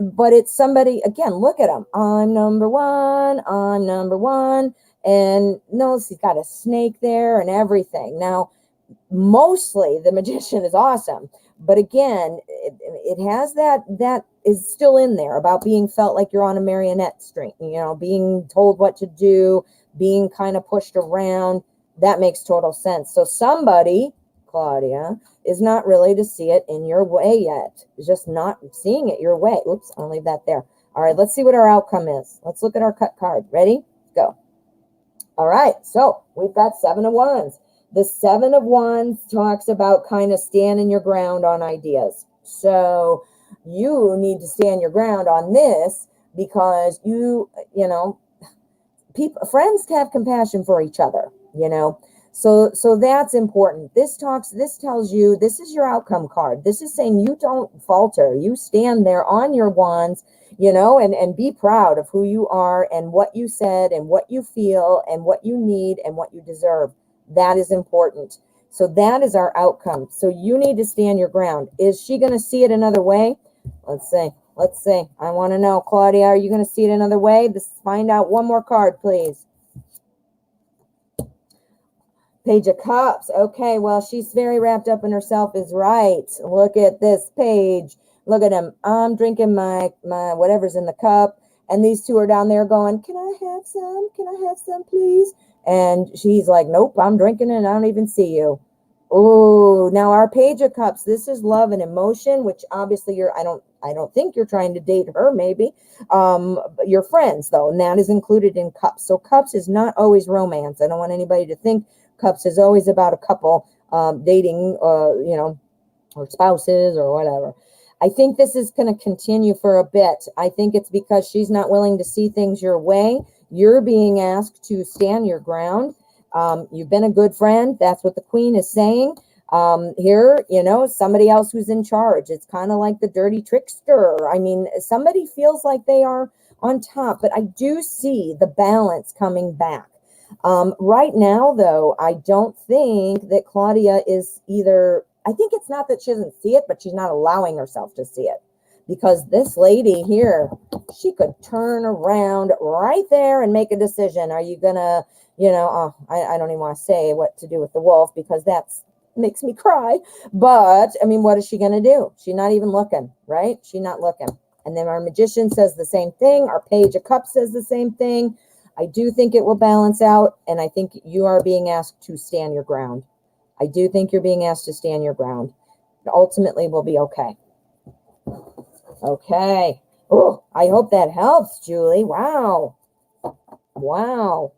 But it's somebody, again, look at him. I'm number one. And no, he's got a snake there and everything. Now, mostly the Magician is awesome, but again, it has that is still in there about being felt like you're on a marionette string, being told what to do, being kind of pushed around. That makes total sense. So somebody, Claudia, is not really to see it in your way yet. Just not seeing it your way. Oops, I'll leave that there. All right, let's see what our outcome is. Let's look at our cut card. Ready? Go. All right, so we've got 7 of Wands. The 7 of Wands talks about kind of standing your ground on ideas. So you need to stand your ground on this because friends have compassion for each other, So that's important. This tells you this is your outcome card. This is saying you don't falter. You stand there on your wands, and be proud of who you are and what you said and what you feel and what you need and what you deserve. That is important. So that is our outcome. So you need to stand your ground. Is she going to see it another way? Let's see. I want to know, Claudia, are you going to see it another way? Let's find out. One more card, please. Page of Cups. Okay, well, she's very wrapped up in herself is right. Look at this page. Look at him. I'm drinking my whatever's in the cup. And these two are down there going, can I have some? Can I have some, please? And she's like, nope, I'm drinking it and I don't even see you. Oh, now our Page of Cups, this is love and emotion, which obviously I don't think you're trying to date her, maybe. You're friends, though, and that is included in Cups. So Cups is not always romance. I don't want anybody to think Cups is always about a couple dating, or spouses or whatever. I think this is going to continue for a bit. I think it's because she's not willing to see things your way. You're being asked to stand your ground. You've been a good friend. That's what the Queen is saying. Here, somebody else who's in charge. It's kind of like the dirty trickster. I mean, somebody feels like they are on top, but I do see the balance coming back. Right now, though, I don't think that Claudia is I think it's not that she doesn't see it, but she's not allowing herself to see it. Because this lady here, she could turn around right there and make a decision. Are you going to, I don't even want to say what to do with the wolf because that makes me cry. But, I mean, what is she going to do? She's not even looking, right? She's not looking. And then our Magician says the same thing. Our Page of Cups says the same thing. I do think it will balance out, and I think you are being asked to stand your ground. I do think you're being asked to stand your ground. It ultimately will be okay. Okay. Oh, I hope that helps, Julie. Wow. Wow.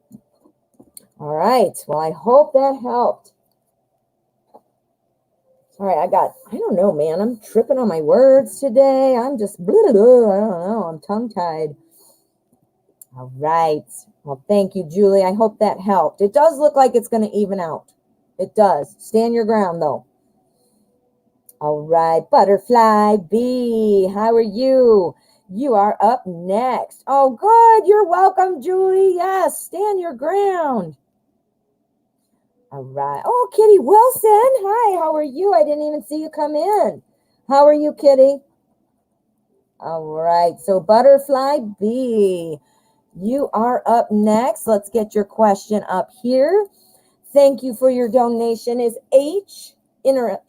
All right. Well, I hope that helped. All right, I don't know, man. I'm tripping on my words today. I'm just, blah, blah, blah, I don't know. I'm tongue-tied. All right. Well, thank you, Julie. I hope that helped. It does look like it's going to even out. It does. Stand your ground, though. All right, Butterfly B, how are you? You are up next. Oh, good. You're welcome, Julie. Yes, stand your ground. All right. Oh, Kitty Wilson. Hi, how are you? I didn't even see you come in. How are you, Kitty? All right. So Butterfly B, you are up next. Let's get your question up here. Thank you for your donation. Is H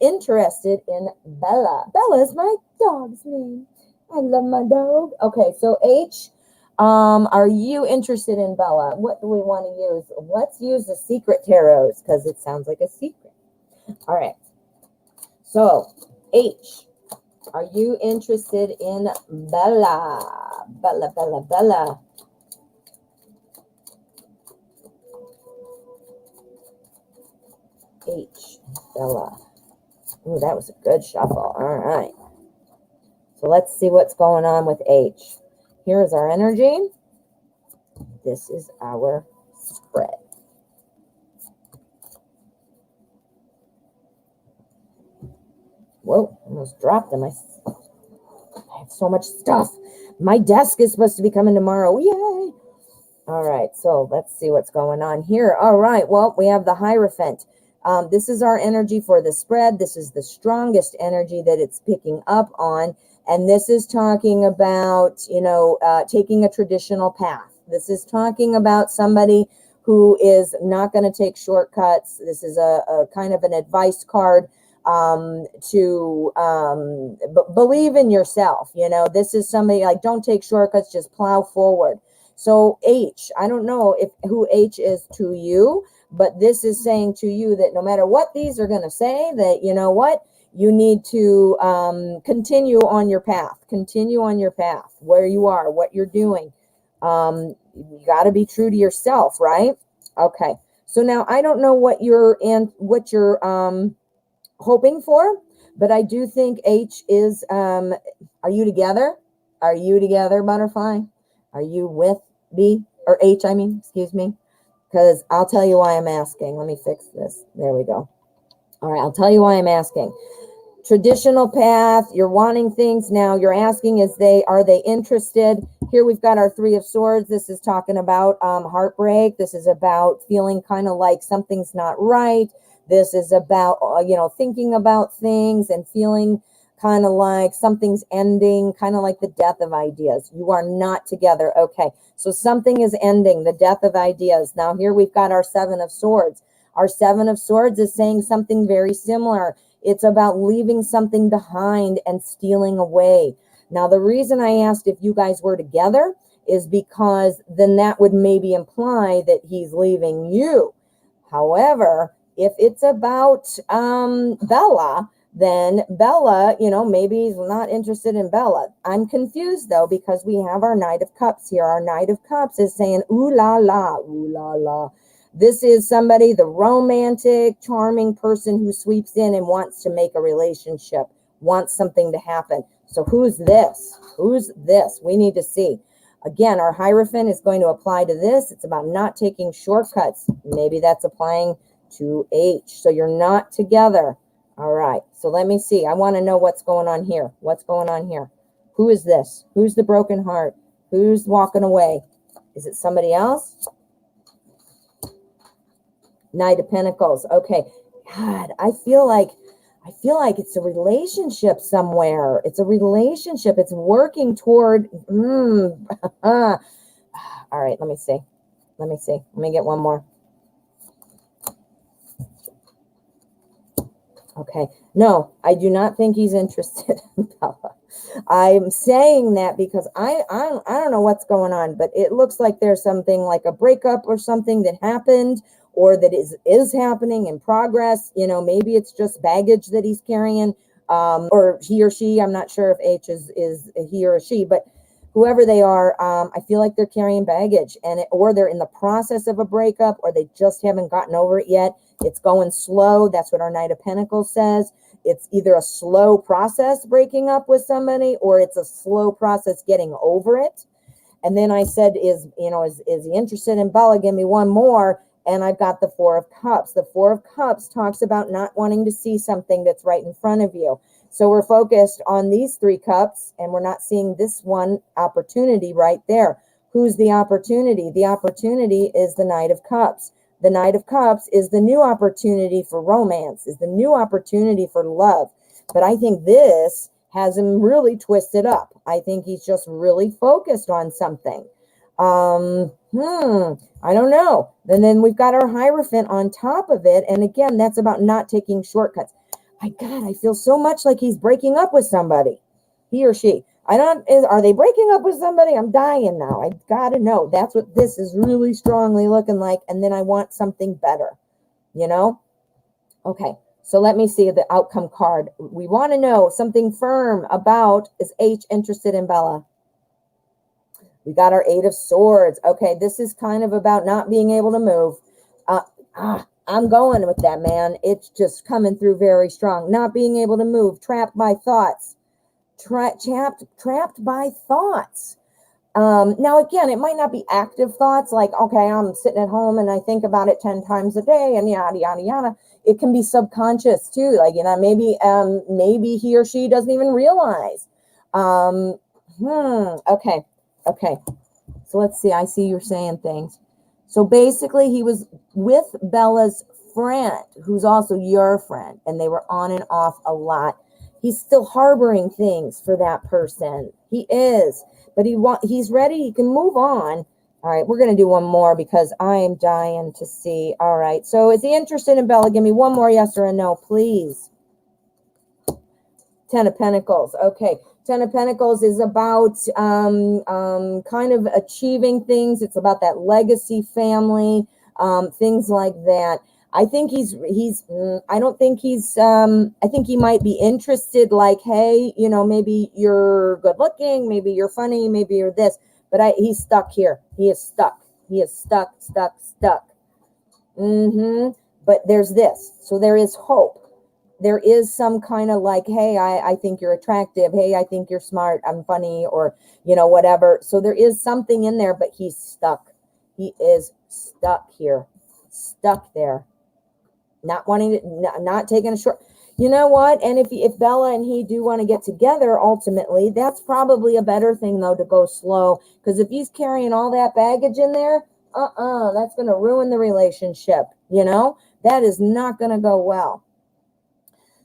interested in Bella? Bella is my dog's name. I love my dog. Okay, so H, are you interested in Bella? What do we want to use? Let's use the secret tarots because it sounds like a secret. All right. So H, are you interested in Bella? Bella, Bella, Bella. H, Bella. Ooh, that was a good shuffle. All right. So let's see what's going on with H. Here is our energy. This is our spread. Whoa, almost dropped them. I have so much stuff. My desk is supposed to be coming tomorrow. Yay. All right, so let's see what's going on here. All right, well, we have the Hierophant. This is our energy for the spread. This is the strongest energy that it's picking up on. And this is talking about, taking a traditional path. This is talking about somebody who is not going to take shortcuts. This is a kind of an advice card to believe in yourself. This is somebody like, don't take shortcuts, just plow forward. So H, I don't know who H is to you, but this is saying to you that no matter what these are going to say, that you know what, you need to continue on your path. Continue on your path, where you are, what you're doing. You got to be true to yourself, right? Okay. So now I don't know what you're hoping for, but I do think H is. Are you together? Are you together, Butterfly? Are you with B or H? I mean, excuse me. Because I'll tell you why I'm asking. Let me fix this. There we go. All right, I'll tell you why I'm asking. Traditional path, you're wanting things now. You're asking, are they interested? Here we've got our Three of Swords. This is talking about heartbreak. This is about feeling kind of like something's not right. This is about, thinking about things and feeling kind of like something's ending, kind of like the death of ideas. You are not together. Okay, so something is ending, the death of ideas. Now here we've got our Seven of Swords. Our Seven of Swords is saying something very similar. It's about leaving something behind and stealing away. Now, the reason I asked if you guys were together is because then that would maybe imply that he's leaving you. However, if it's about Bella, then Bella, maybe he's not interested in Bella. I'm confused, though, because we have our Knight of Cups here. Our Knight of Cups is saying, ooh la la, ooh la la. This is somebody, the romantic, charming person who sweeps in and wants to make a relationship, wants something to happen. So who's this? Who's this? We need to see. Again, our Hierophant is going to apply to this. It's about not taking shortcuts. Maybe that's applying to H. So you're not together. All right. So let me see. I want to know what's going on here. What's going on here? Who is this? Who's the broken heart? Who's walking away? Is it somebody else? Knight of Pentacles. Okay. God, I feel like it's a relationship somewhere. It's a relationship. It's working toward. All right. Let me see. Let me get one more. Okay. No, I do not think he's interested in Bella. I'm saying that because I don't know what's going on, but it looks like there's something like a breakup or something that happened, or that is happening in progress. You know, maybe it's just baggage that he's carrying, or he or she. I'm not sure if H is a he or a she, but whoever they are, I feel like they're carrying baggage, and or they're in the process of a breakup, or they just haven't gotten over it yet. It's going slow. That's what our Knight of Pentacles says. It's either a slow process breaking up with somebody, or it's a slow process getting over it. And then I said, is he interested in Bella? Give me one more. And I've got the Four of Cups. The Four of Cups talks about not wanting to see something that's right in front of you. So we're focused on these three cups, and we're not seeing this one opportunity right there. Who's the opportunity? The opportunity is the Knight of Cups. The Knight of Cups is the new opportunity for romance, is the new opportunity for love. But I think this has him really twisted up. I think he's just really focused on something. I don't know. And then we've got our Hierophant on top of it. And again, that's about not taking shortcuts. My God, I feel so much like he's breaking up with somebody. He or she. Are they breaking up with somebody? I'm dying now. I gotta know. That's what this is really strongly looking like. And then I want something better, you know? Okay, so let me see the outcome card. We want to know something firm about, is H interested in Bella? We got our Eight of Swords. Okay, this is kind of about not being able to move. I'm going with that, man. It's just coming through very strong. Not being able to move, trapped by thoughts. Trapped by thoughts. Now, again, it might not be active thoughts like, okay, I'm sitting at home and I think about it 10 times a day and yada, yada, yada. It can be subconscious too. Like, maybe he or she doesn't even realize. Okay. So let's see. I see you're saying things. So basically he was with Bella's friend, who's also your friend, and they were on and off a lot. He's still harboring things for that person. He is, but he's ready. He can move on. All right, we're going to do one more because I am dying to see. All right, so is he interested in Bella? Give me one more yes or a no, please. Ten of Pentacles. Okay, Ten of Pentacles is about kind of achieving things. It's about that legacy family, things like that. I think I don't think I think he might be interested, like, hey, maybe you're good looking, maybe you're funny, maybe you're this, but he's stuck here. He is stuck. Stuck. But there's this. So there is hope. There is some kind of like, hey, I think you're attractive. Hey, I think you're smart. I'm funny, or, whatever. So there is something in there, but he's stuck. He is stuck here. Stuck there. Not wanting to, not taking a short, you know what? And if Bella and he do want to get together, ultimately, that's probably a better thing, though, to go slow. Because if he's carrying all that baggage in there, that's going to ruin the relationship. That is not going to go well.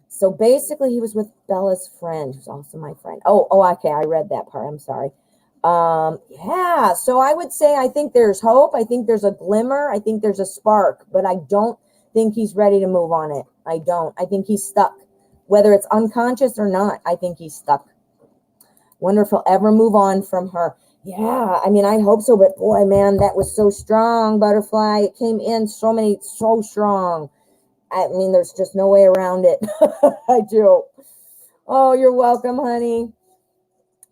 So basically, he was with Bella's friend, who's also my friend. Oh, okay. I read that part. I'm sorry. Yeah. So I would say I think there's hope. I think there's a glimmer. I think there's a spark. But I don't think he's ready to move on it. I don't. I think he's stuck. Whether it's unconscious or not, I think he's stuck. Wonder if he'll ever move on from her. Yeah. I mean, I hope so. But boy, man, that was so strong, Butterfly. It came in so strong. I mean, there's just no way around it. I do. Oh, you're welcome, honey.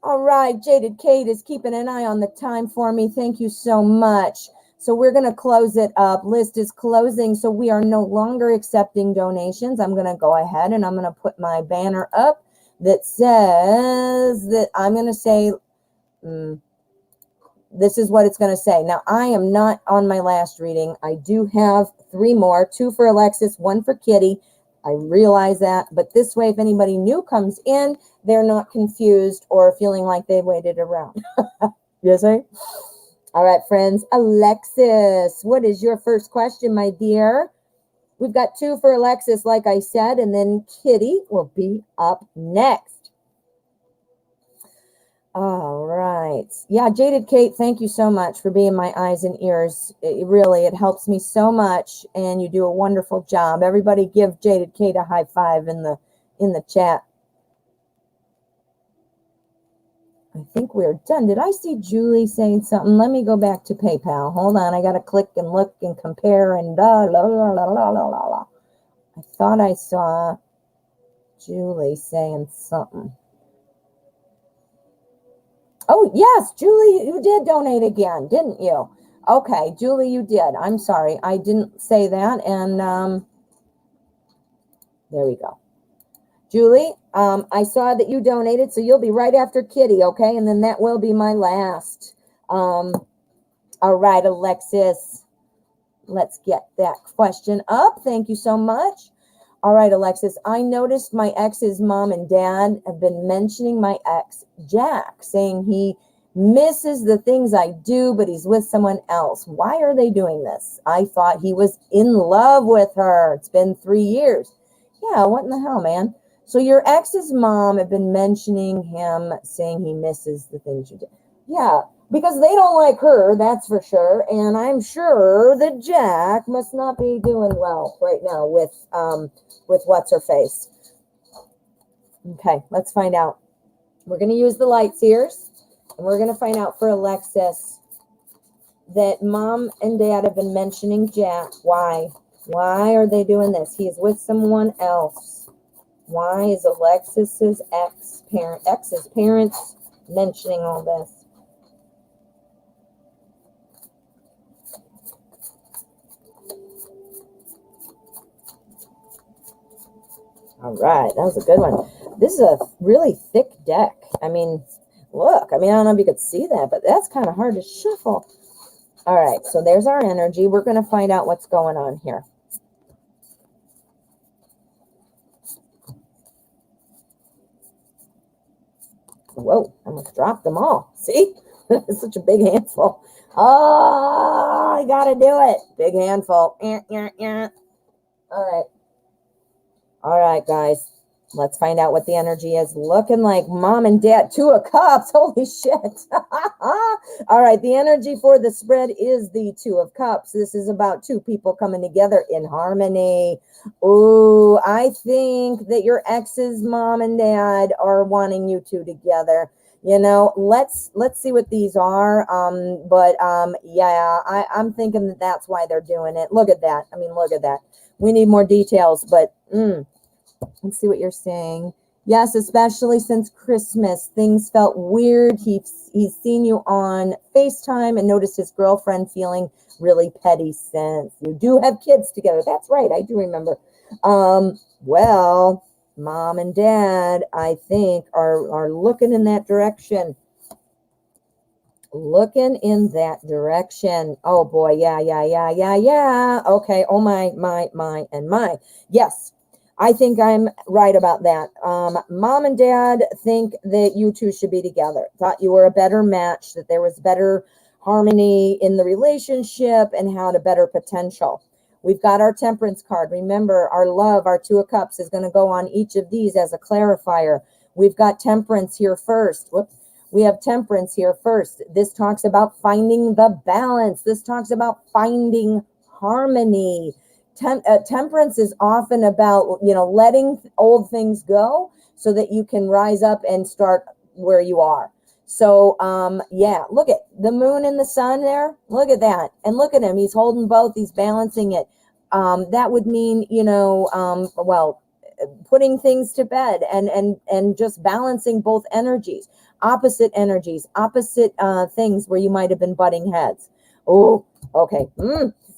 All right. Jaded Kate is keeping an eye on the time for me. Thank you so much. So we're going to close it up. List is closing. So we are no longer accepting donations. I'm going to go ahead and I'm going to put my banner up that says that I'm going to say, this is what it's going to say. Now, I am not on my last reading. I do have 3 more, 2 for Alexis, 1 for Kitty. I realize that, but this way, if anybody new comes in, they're not confused or feeling like they waited around. You see? All right, friends. Alexis, what is your first question, my dear? We've got 2 for Alexis, like I said, and then Kitty will be up next. All right. Yeah, Jaded Kate, thank you so much for being my eyes and ears. It helps me so much, and you do a wonderful job. Everybody give Jaded Kate a high five in the chat. I think we're done. Did I see Julie saying something? Let me go back to PayPal. Hold on. I got to click and look and compare and la la la la la la la. I thought I saw Julie saying something. Oh, yes, Julie, you did donate again, didn't you? Okay, Julie, you did. I'm sorry. I didn't say that. And there we go. Julie, I saw that you donated, so you'll be right after Kitty, okay? And then that will be my last. All right, Alexis, let's get that question up. Thank you so much. All right, Alexis, I noticed my ex's mom and dad have been mentioning my ex, Jack, saying he misses the things I do, but he's with someone else. Why are they doing this? I thought he was in love with her. It's been 3 years. Yeah, what in the hell, man? So your ex's mom have been mentioning him, saying he misses the things you do. Yeah, because they don't like her, that's for sure. And I'm sure that Jack must not be doing well right now with what's her face. Okay, let's find out. We're going to use the light seers, and we're going to find out for Alexis that mom and dad have been mentioning Jack. Why? Why are they doing this? He is with someone else. Why is Alexis's ex's parents mentioning all this? All right, that was a good one. This is a really thick deck. I mean, look, I don't know if you could see that, but that's kind of hard to shuffle. All right, so there's our energy. We're going to find out what's going on here. Whoa, I almost dropped them all. See? It's such a big handful. Oh, I got to do it. Big handful. All right. All right, guys. Let's find out what the energy is looking like. Mom and dad, 2 of cups. Holy shit. All right, the energy for the spread is the 2 of cups. This is about 2 people coming together in harmony. Ooh, I think that your ex's mom and dad are wanting you 2 together. You know, let's see what these are. Yeah, I'm thinking that that's why they're doing it. Look at that. Look at that. We need more details, but let's see what you're saying. Yes, especially since Christmas, things felt weird. He's seen you on FaceTime and noticed his girlfriend feeling really petty since. You do have kids together. That's right. I do remember. Well, mom and dad, I think, are looking in that direction. Looking in that direction. Oh, boy. Yeah. Okay. Oh, my. Yes. I think I'm right about that. Mom and dad think that you 2 should be together. Thought you were a better match, that there was better harmony in the relationship and had a better potential. We've got our temperance card. Remember, our love, our 2 of cups is going to go on each of these as a clarifier. We've got temperance here first. Whoops. We have temperance here first. This talks about finding the balance. This talks about finding harmony. Temperance is often about, letting old things go so that you can rise up and start where you are. So, yeah, look at the moon and the sun there. Look at that. And look at him. He's holding both. He's balancing it. That would mean, putting things to bed and just balancing both energies, opposite things where you might have been butting heads. Oh, okay.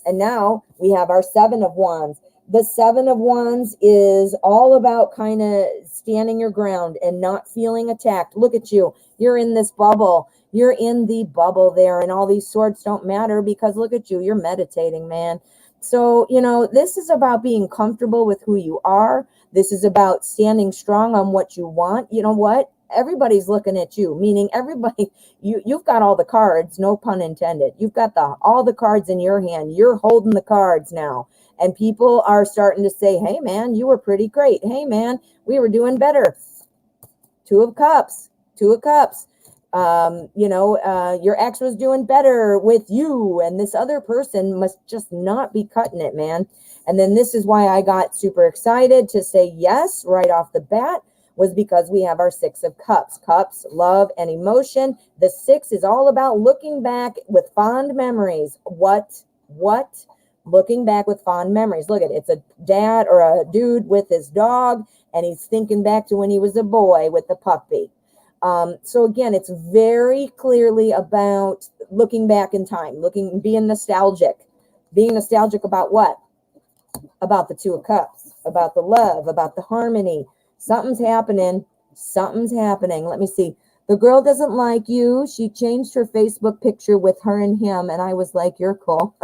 And now we have our 7 of Wands. The 7 of Wands is all about kind of standing your ground and not feeling attacked. Look at you. You're in this bubble. You're in the bubble there, and all these swords don't matter because look at you. You're meditating, man. So, this is about being comfortable with who you are. This is about standing strong on what you want. You know what? Everybody's looking at you, meaning everybody, you've got all the cards, no pun intended. You've got all the cards in your hand. You're holding the cards now. And people are starting to say, hey, man, you were pretty great. Hey, man, we were doing better. 2 of cups. Your ex was doing better with you, and this other person must just not be cutting it, man. And then this is why I got super excited to say yes right off the bat. was because we have our 6 of Cups. Cups, love, and emotion. The 6 is all about looking back with fond memories. What? Looking back with fond memories. Look at it. It's a dad or a dude with his dog, and he's thinking back to when he was a boy with the puppy. So again, it's very clearly about looking back in time, being nostalgic. Being nostalgic about what? About the 2 of Cups, about the love, about the harmony. Something's happening. Let me see. The girl doesn't like you. She changed her Facebook picture with her and him, and I was like, you're cool.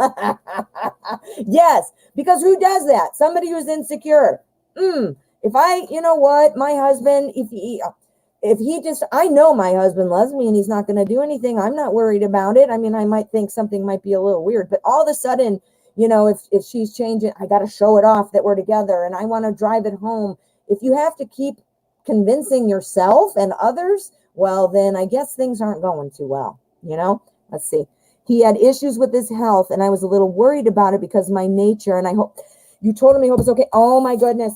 Yes, because who does that? Somebody who's insecure. If my husband, if he just, I know my husband loves me and he's not going to do anything. I'm not worried about it. I mean, I might think something might be a little weird, but all of a sudden, if she's changing, I got to show it off that we're together and I want to drive it home. If you have to keep convincing yourself and others, well, then I guess things aren't going too well. Let's see. He had issues with his health and I was a little worried about it because my nature, and I hope you told him, I hope it's okay. Oh my goodness.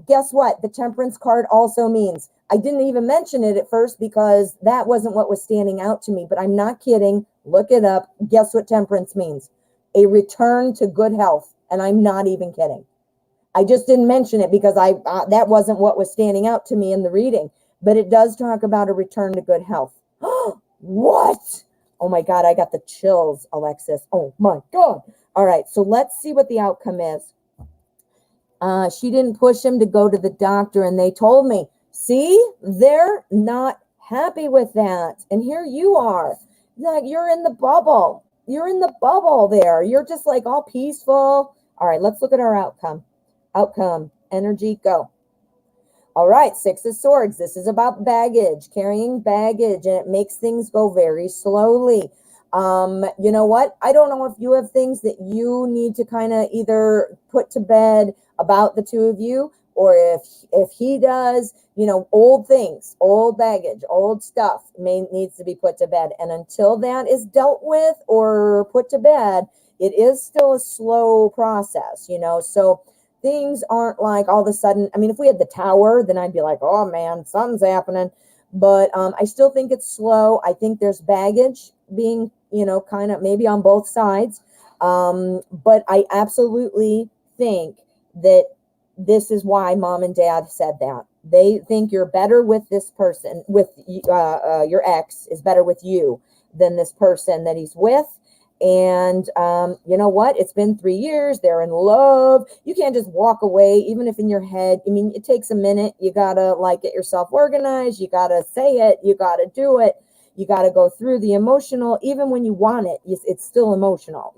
Guess what? The Temperance card also means, I didn't even mention it at first because that wasn't what was standing out to me, but I'm not kidding. Look it up. Guess what Temperance means? A return to good health. And I'm not even kidding. I just didn't mention it because that wasn't what was standing out to me in the reading, but it does talk about a return to good health. What? Oh my God, I got the chills, Alexis. Oh my God. All right, so let's see what the outcome is. She didn't push him to go to the doctor, and they told me, see, they're not happy with that. And here you are. Like, you're in the bubble. You're in the bubble there. You're just like all peaceful. All right, let's look at our outcome. Energy, go. All right, 6 of Swords. This is about baggage, carrying baggage, and it makes things go very slowly. You know what? I don't know if you have things that you need to kind of either put to bed about the 2 of you, or if he does, old things, old baggage, old stuff needs to be put to bed. And until that is dealt with or put to bed, it is still a slow process, so things aren't like all of a sudden. I mean, if we had the Tower, then I'd be like, oh man, something's happening. But I still think it's slow. I think there's baggage being, kind of maybe on both sides. But I absolutely think that this is why mom and dad said that. They think you're better with this person, with your ex is better with you than this person that he's with. And you know what? It's been 3 years. They're in love. You can't just walk away, even if in your head. I mean, it takes a minute. You got to get yourself organized. You got to say it. You got to do it. You got to go through the emotional. Even when you want it, it's still emotional,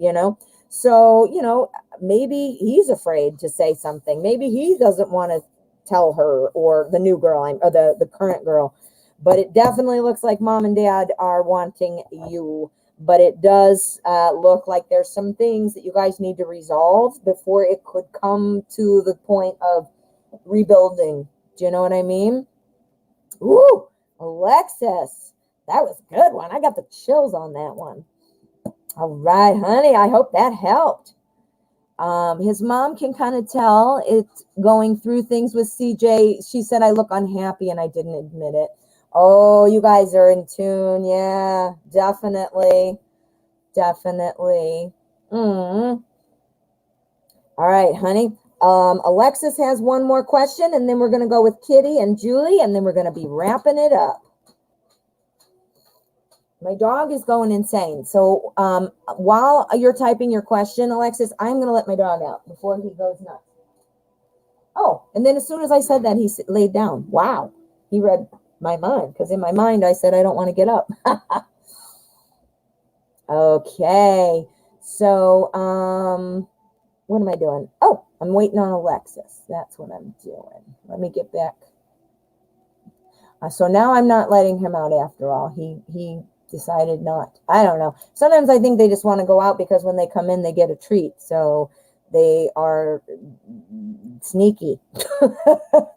So, maybe he's afraid to say something. Maybe he doesn't want to tell her or the new girl or the current girl. But it definitely looks like mom and dad are wanting you. But it does look like there's some things that you guys need to resolve before it could come to the point of rebuilding. Do you know what I mean? Ooh, Alexis, that was a good one. I got the chills on that one. All right, honey, I hope that helped. His mom can kind of tell it's going through things with CJ. She said, I look unhappy, and I didn't admit it. Oh, you guys are in tune. Yeah, definitely. All right, honey. Alexis has one more question, and then we're going to go with Kitty and Julie, and then we're going to be wrapping it up. My dog is going insane. So while you're typing your question, Alexis, I'm going to let my dog out before he goes nuts. Oh, and then as soon as I said that, he laid down. Wow. He read my mind, because in my mind I said I don't want to get up. Okay, so what am I doing? Oh, I'm waiting on Alexis. That's what I'm doing. Let me get back. So now I'm not letting him out after all. He decided not. I don't know. Sometimes I think they just want to go out because when they come in they get a treat. So they are sneaky.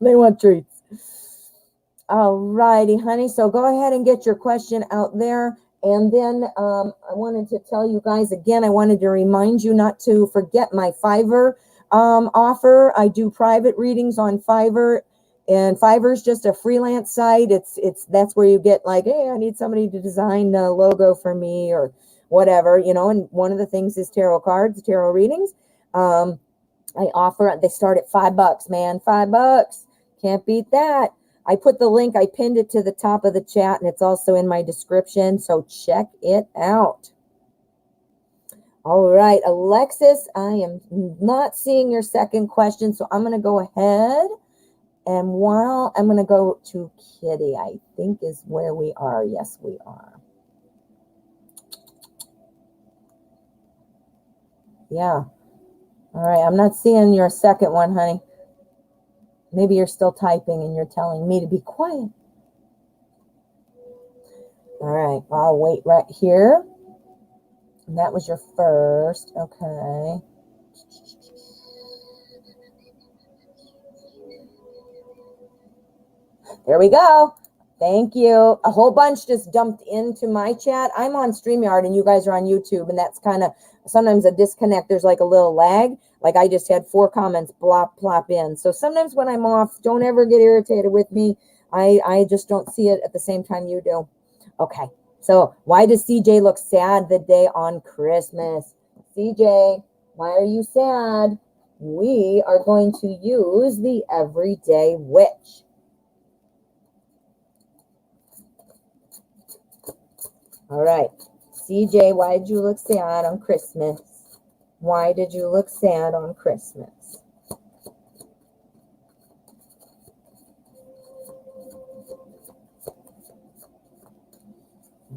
They want treats. All righty, honey. So go ahead and get your question out there. And then I wanted to tell you guys again, I wanted to remind you not to forget my Fiverr offer. I do private readings on Fiverr. And Fiverr is just a freelance site. That's where you get like, hey, I need somebody to design a logo for me or whatever, you know. And one of the things is tarot cards, tarot readings. I offer, they start at $5, man, $5. Can't beat that. I put the link, I pinned it to the top of the chat, and it's also in my description, so check it out. All right, Alexis, I am not seeing your second question, so I'm going to go ahead, and while I'm going to go to Kitty, I think is where we are. Yes, we are. Yeah. All right, I'm not seeing your second one, honey. Maybe you're still typing and you're telling me to be quiet. All right, I'll wait right here. And that was your first. Okay. There we go. Thank you. A whole bunch just dumped into my chat. I'm on StreamYard and you guys are on YouTube, and that's kind of sometimes a disconnect. There's like a little lag. Like I just had 4 comments plop in. So sometimes when I'm off, don't ever get irritated with me. I just don't see it at the same time you do. Okay. So why does CJ look sad the day on Christmas? CJ, why are you sad? We are going to use the Everyday Witch. All right. CJ, why did you look sad on Christmas? Why did you look sad on Christmas?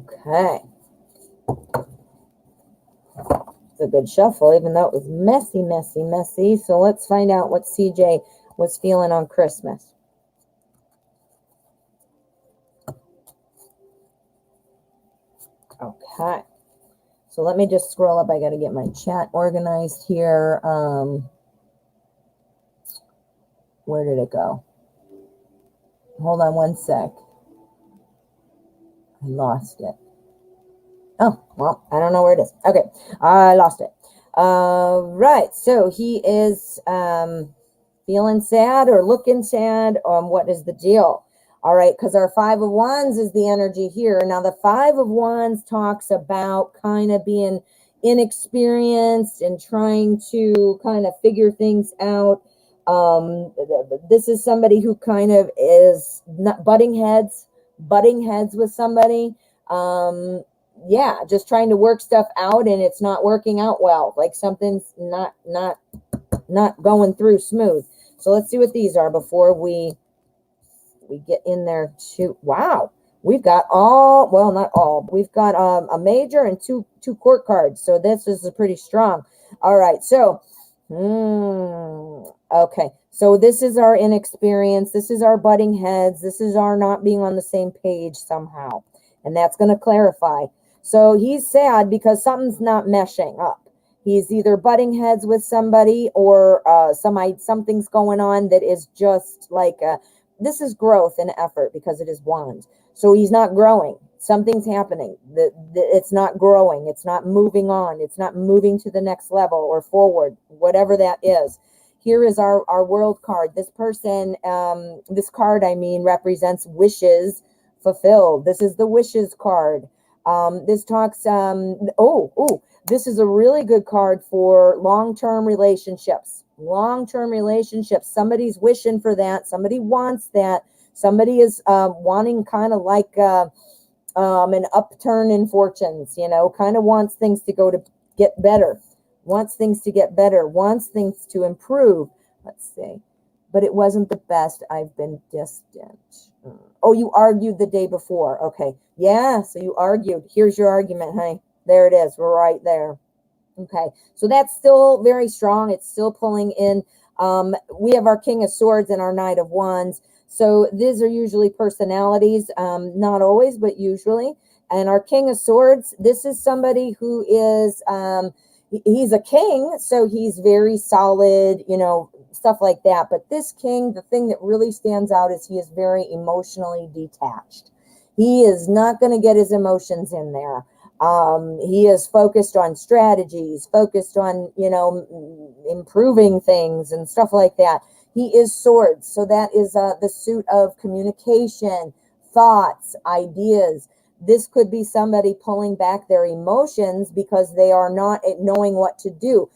Okay. It's a good shuffle, even though it was messy, messy, messy. So let's find out what CJ was feeling on Christmas. Okay. So let me just scroll up. I got to get my chat organized here. Where did it go? Hold on one sec. I lost it. Oh, well, I don't know where it is. Okay, I lost it. Right, so he is feeling sad or looking sad. What is the deal? All right, because our 5 of Wands is the energy here. Now, the 5 of Wands talks about kind of being inexperienced and trying to kind of figure things out. This is somebody who kind of is not butting heads with somebody. Yeah, just trying to work stuff out, and it's not working out well. Like something's not going through smooth. So let's see what these are before we get in there too. Wow, we've got all, well, not all, we've got a major and two court cards. So this is pretty strong. All right, so okay, so this is our inexperience, this is our butting heads, this is our not being on the same page somehow, and that's going to clarify. So he's sad because something's not meshing up. He's either butting heads with somebody or something's going on that is just like this is growth and effort because it is Wands. So he's not growing. Something's happening. It's not growing. It's not moving on. It's not moving to the next level or forward, whatever that is. Here is our world card. This person, this card, I mean, represents wishes fulfilled. This is the wishes card. This talks, this is a really good card for long-term relationships. Long-term relationships. Somebody's wishing for that. Somebody wants that. Somebody is wanting kind of like an upturn in fortunes, you know, kind of wants things to get better. Wants things to get better. Wants things to improve. Let's see. But it wasn't the best. I've been distant. Oh, you argued the day before. Okay. Yeah, so you argued. Here's your argument, honey. There it is. We're right there. Okay. So that's still very strong. It's still pulling in. We have our King of Swords and our Knight of Wands. So these are usually personalities. Not always, but usually. And our King of Swords, this is somebody who is, he's a king. So he's very solid, you know, stuff like that. But this king, the thing that really stands out is he is very emotionally detached. He is not going to get his emotions in there. He is focused on strategies, focused on, you know, improving things and stuff like that. He is swords. So that is the suit of communication, thoughts, ideas. This could be somebody pulling back their emotions because they are not knowing what to do.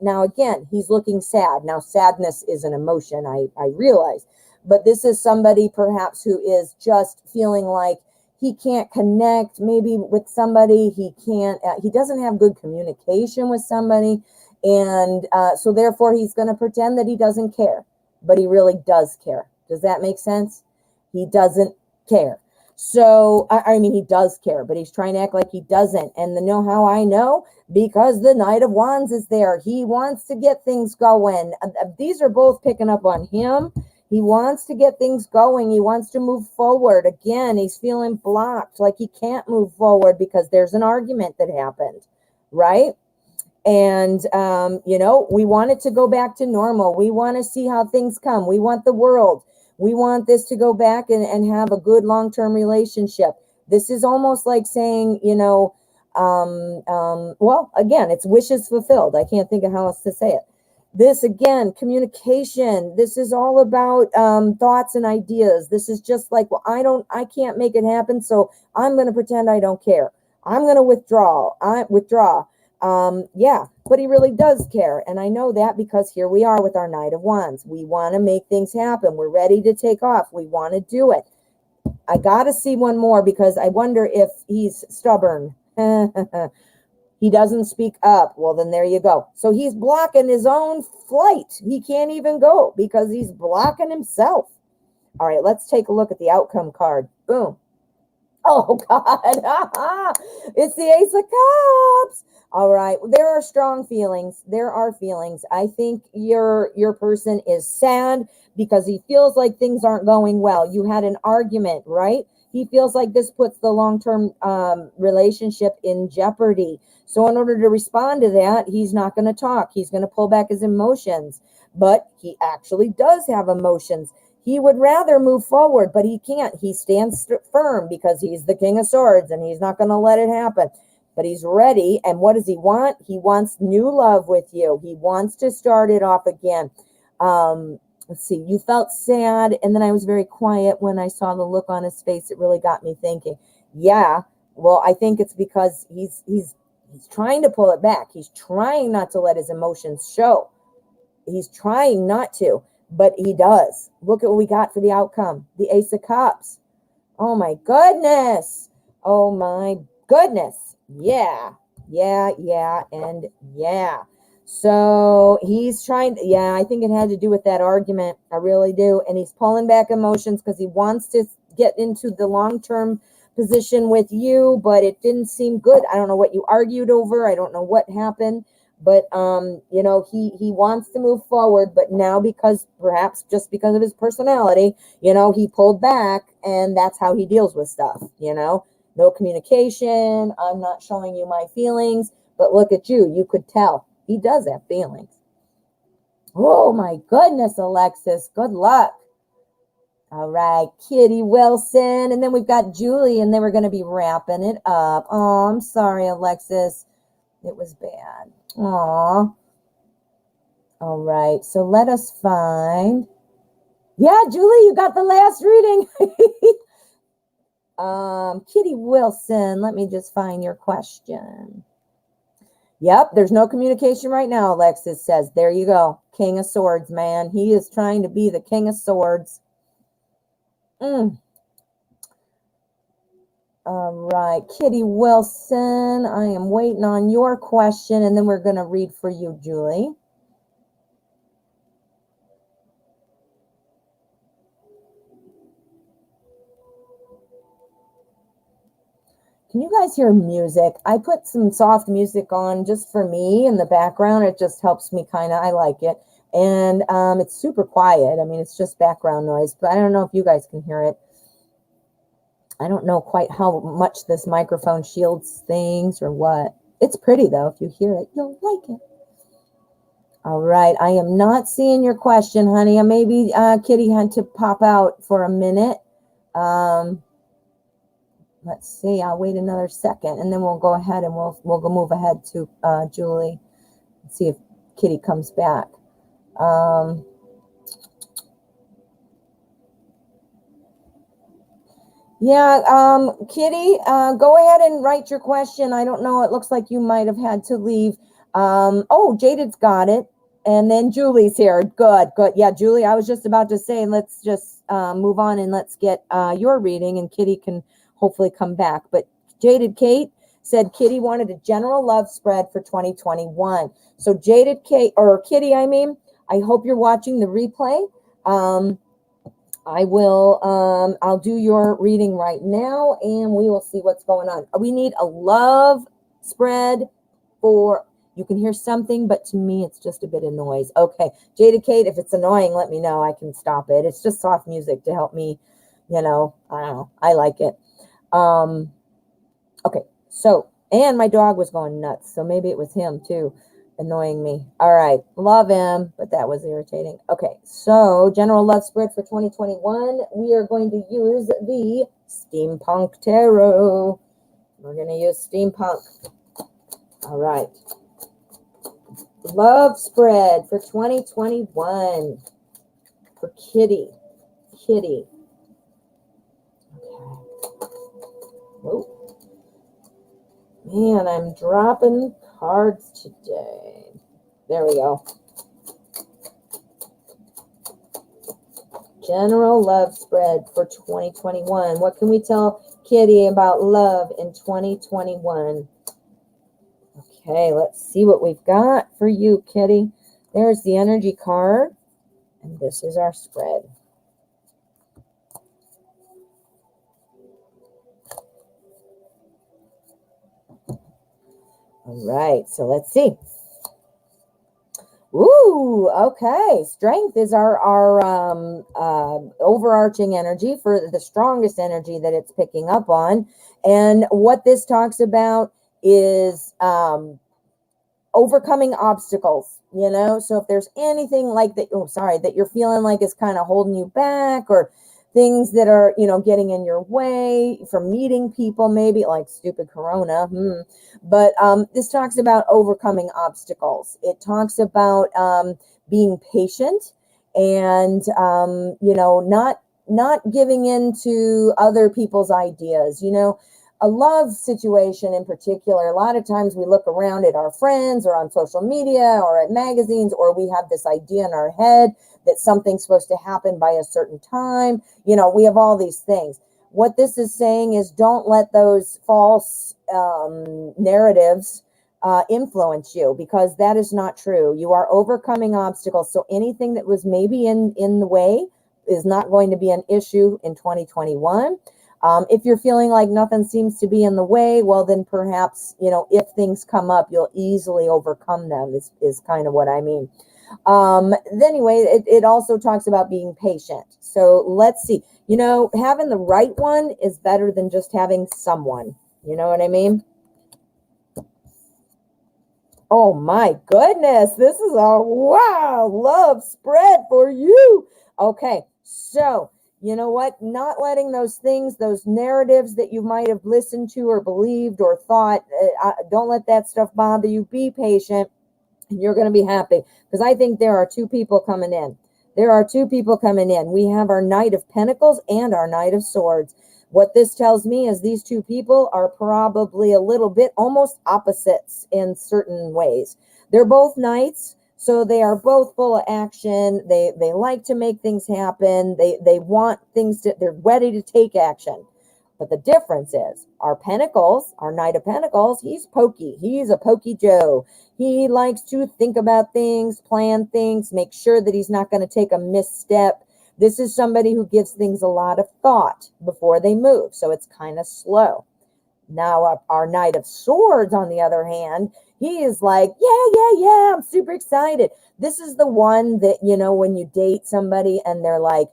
Now, again, he's looking sad. Now, sadness is an emotion, I realize. But this is somebody perhaps who is just feeling like he can't connect maybe with somebody. He doesn't have good communication with somebody. And so therefore, he's going to pretend that he doesn't care. But he really does care. Does that make sense? He doesn't care. So, I mean, he does care, but he's trying to act like he doesn't. And know how I know? Because the Knight of Wands is there. He wants to get things going. These are both picking up on him. He wants to get things going. He wants to move forward. Again, he's feeling blocked, like he can't move forward because there's an argument that happened, right? And, we want it to go back to normal. We want to see how things come. We want the world. We want this to go back and have a good long-term relationship. This is almost like saying, well, again, it's wishes fulfilled. I can't think of how else to say it. This, again, communication. This is all about thoughts and ideas. This is just like, well, I can't make it happen, so I'm going to pretend I don't care. I'm going to withdraw. Yeah, but he really does care. And I know that because here we are with our Knight of Wands. We want to make things happen. We're ready to take off. We want to do it. I got to see one more because I wonder if he's stubborn. He doesn't speak up. Well, then there you go. So he's blocking his own flight. He can't even go because he's blocking himself. All right, let's take a look at the outcome card. Boom. Oh, God. It's the Ace of Cups. All right. There are strong feelings. There are feelings. I think your person is sad because he feels like things aren't going well. You had an argument, right? He feels like this puts the long-term relationship in jeopardy. So in order to respond to that, he's not going to talk. He's going to pull back his emotions. But he actually does have emotions. He would rather move forward, but he can't. He stands firm because he's the King of Swords and he's not going to let it happen. But he's ready. And what does he want? He wants new love with you. He wants to start it off again. Let's see. You felt sad. And then I was very quiet when I saw the look on his face. It really got me thinking. Yeah. Well, I think it's because he's trying to pull it back. He's trying not to let his emotions show. He's trying not to, but he does. Look at what we got for the outcome. The Ace of Cups. Oh, my goodness. Oh, my goodness. Yeah, and yeah. So he's trying, I think it had to do with that argument. I really do. And he's pulling back emotions because he wants to get into the long-term position with you, but it didn't seem good. I don't know what you argued over. I don't know what happened. But, he wants to move forward, but now perhaps just because of his personality, he pulled back and that's how he deals with stuff, no communication. I'm not showing you my feelings, but look at you. You could tell he does have feelings. Oh my goodness, Alexis, good luck. All right, Kitty Wilson. And then we've got Julie and then we're going to be wrapping it up. Oh, I'm sorry, Alexis. It was bad. Aw. All right. So let us find. Yeah, Julie, you got the last reading. Kitty Wilson, let me just find your question. Yep, there's no communication right now, Alexis says. There you go. King of Swords, man. He is trying to be the King of Swords. All right, Kitty Wilson, I am waiting on your question, and then we're going to read for you, Julie. Can you guys hear music? I put some soft music on just for me in the background. It just helps me I like it. And it's super quiet. I mean, it's just background noise, but I don't know if you guys can hear it. I don't know quite how much this microphone shields things or what. It's pretty, though. If you hear it, you'll like it. All right. I am not seeing your question, honey. Maybe Kitty had to pop out for a minute. Let's see. I'll wait another second, and then we'll go ahead and we'll go move ahead to Julie. Let's see if Kitty comes back. Yeah, Kitty, go ahead and write your question. I don't know. It looks like you might have had to leave. Oh, Jaded's got it. And then Julie's here. Good, good. Yeah, Julie, I was just about to say, let's just move on and let's get your reading, and Kitty can hopefully come back. But Jaded Kate said Kitty wanted a general love spread for 2021. So Jaded Kate, or Kitty, I mean, I hope you're watching the replay. I will, I'll do your reading right now and we will see what's going on. We need a love spread for, you can hear something, but to me, it's just a bit of noise. Okay. Jada Kate, if it's annoying, let me know. I can stop it. It's just soft music to help me, I don't know. I like it. Okay. So, and my dog was going nuts. So maybe it was him too, annoying me. All right. Love him, but that was irritating. Okay. So general love spread for 2021. We are going to use the Steampunk Tarot. We're going to use Steampunk. All right. Love spread for 2021 for Kitty. Kitty. Okay. Whoa. Man, I'm dropping cards today. There we go. General love spread for 2021. What can we tell Kitty about love in 2021? Okay, let's see what we've got for you, Kitty. There's the energy card, and this is our spread. All right, so let's see. Ooh, okay. Strength is our overarching energy for the strongest energy that it's picking up on. And what this talks about is overcoming obstacles, you know? So if there's anything like that, that you're feeling like is kind of holding you back, or things that are, getting in your way from meeting people, maybe like stupid Corona. But this talks about overcoming obstacles. It talks about being patient and, not giving in to other people's ideas, a love situation in particular. A lot of times we look around at our friends or on social media or at magazines, or we have this idea in our head that something's supposed to happen by a certain time. We have all these things. What this is saying is don't let those false narratives influence you, because that is not true. You are overcoming obstacles. So anything that was maybe in the way is not going to be an issue in 2021. If you're feeling like nothing seems to be in the way, well, then perhaps, if things come up, you'll easily overcome them is kind of what I mean. Anyway, it also talks about being patient. So let's see, having the right one is better than just having someone. You know what I mean? Oh my goodness, this is a wow love spread for you. Okay, so you know what? Not letting those things, those narratives that you might have listened to or believed or thought, don't let that stuff bother you. Be patient, and you're going to be happy, because I think there are two people coming in. There are two people coming in. We have our Knight of Pentacles and our Knight of Swords. What this tells me is these two people are probably a little bit almost opposites in certain ways. They're both knights, so they are both full of action. They like to make things happen. They want things to, they're ready to take action. But the difference is our Pentacles, our Knight of Pentacles, he's pokey. He's a pokey Joe. He likes to think about things, plan things, make sure that he's not going to take a misstep. This is somebody who gives things a lot of thought before they move, so it's kind of slow. Now, our Knight of Swords, on the other hand, he is like, yeah, I'm super excited. This is the one that, when you date somebody and they're like,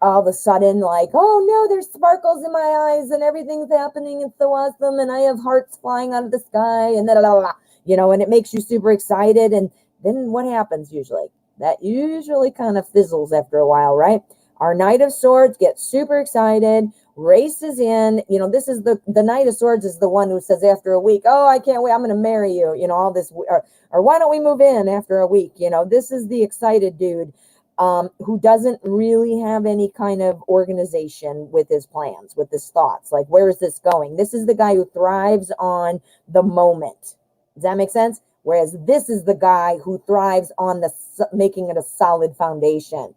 all of a sudden, like, oh no, there's sparkles in my eyes and everything's happening. It's so awesome. And I have hearts flying out of the sky and and it makes you super excited. And then what happens usually? That usually kind of fizzles after a while, right? Our Knight of Swords gets super excited, races in. This is the Knight of Swords is the one who says after a week, oh, I can't wait, I'm going to marry you. All this, or why don't we move in after a week? This is the excited dude. who doesn't really have any kind of organization with his plans, with his thoughts. Like, where is this going? This is the guy who thrives on the moment. Does that make sense? Whereas this is the guy who thrives on the making it a solid foundation.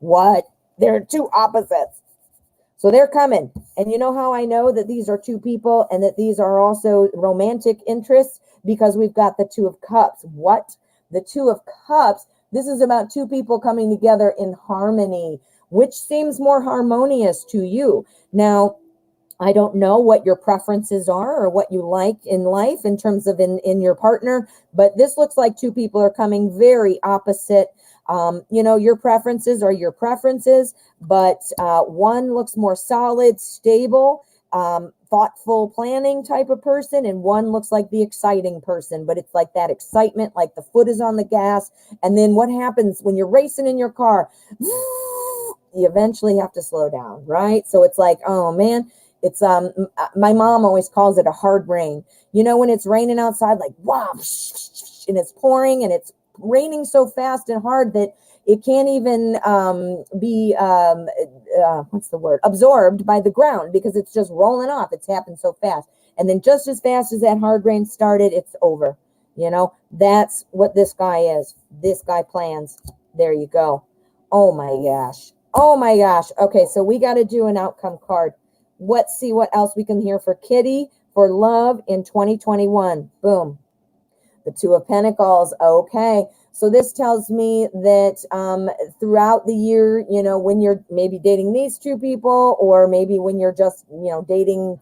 What? They're two opposites. So they're coming. And you know how I know that these are two people and that these are also romantic interests? Because we've got the Two of Cups. What? The Two of Cups. This is about two people coming together in harmony. Which seems more harmonious to you? Now, I don't know what your preferences are or what you like in life in terms of in your partner, but this looks like two people are coming very opposite. You know, your preferences are your preferences, but one looks more solid, stable, thoughtful planning type of person, and one looks like the exciting person, but it's like that excitement, like the foot is on the gas. And then what happens when you're racing in your car? You eventually have to slow down, right? So it's like, oh man, it's my mom always calls it a hard rain. You know, when it's raining outside, like wow, and it's pouring and it's raining so fast and hard that it can't even be what's the word, absorbed by the ground, because it's just rolling off. It's happened so fast. And then just as fast as that hard rain started, it's over. You know, that's what this guy is. This guy plans. There you go. Oh my gosh. Oh my gosh. Okay, so we got to do an outcome card. Let's see what else we can hear for Kitty for love in 2021. Boom. The Two of Pentacles. Okay. So this tells me that throughout the year, you know, when you're maybe dating these two people, or maybe when you're just, you know, dating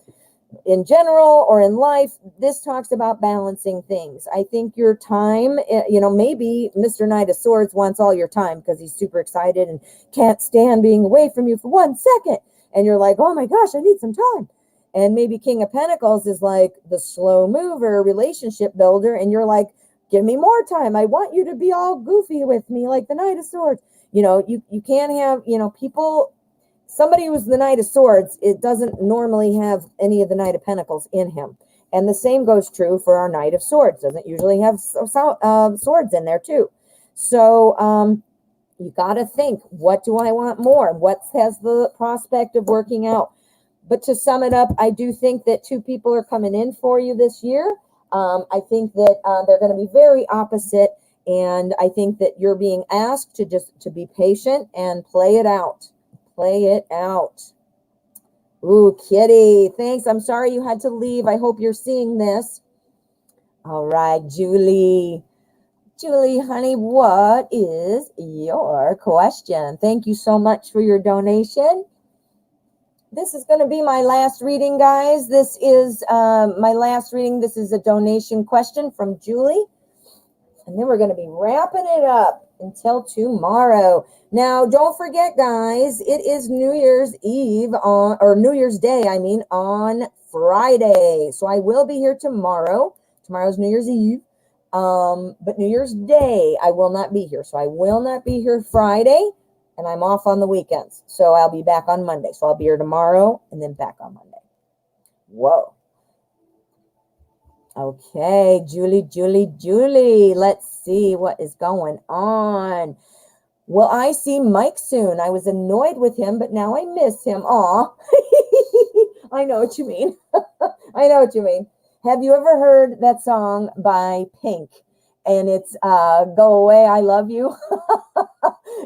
in general or in life, this talks about balancing things. I think your time, you know, maybe Mr. Knight of Swords wants all your time because he's super excited and can't stand being away from you for 1 second. And you're like, oh my gosh, I need some time. And maybe King of Pentacles is like the slow mover, relationship builder. And you're like, give me more time. I want you to be all goofy with me like the Knight of Swords. You know, you can't have, you know, people, somebody who's the Knight of Swords, it doesn't normally have any of the Knight of Pentacles in him. And the same goes true for our Knight of Swords. Doesn't usually have swords in there too. So you got to think, what do I want more? What has the prospect of working out? But to sum it up, I do think that two people are coming in for you this year. I think that they're going to be very opposite. And I think that you're being asked to be patient and play it out. Play it out. Ooh, Kitty, thanks. I'm sorry you had to leave. I hope you're seeing this. All right, Julie. Julie, honey, what is your question? Thank you so much for your donation. This is going to be my last reading, guys. This is my last reading. This is a donation question from Julie. And then we're going to be wrapping it up until tomorrow. Now, don't forget, guys, it is New Year's Eve or New Year's Day, on Friday. So I will be here tomorrow. Tomorrow's New Year's Eve. But New Year's Day, I will not be here. So I will not be here Friday, and I'm off on the weekends. So I'll be back on Monday. So I'll be here tomorrow and then back on Monday. Whoa. Okay, Julie. Let's see what is going on. Will I see Mike soon? I was annoyed with him, but now I miss him. Aw. I know what you mean. I know what you mean. Have you ever heard that song by Pink? And it's Go Away, I Love You.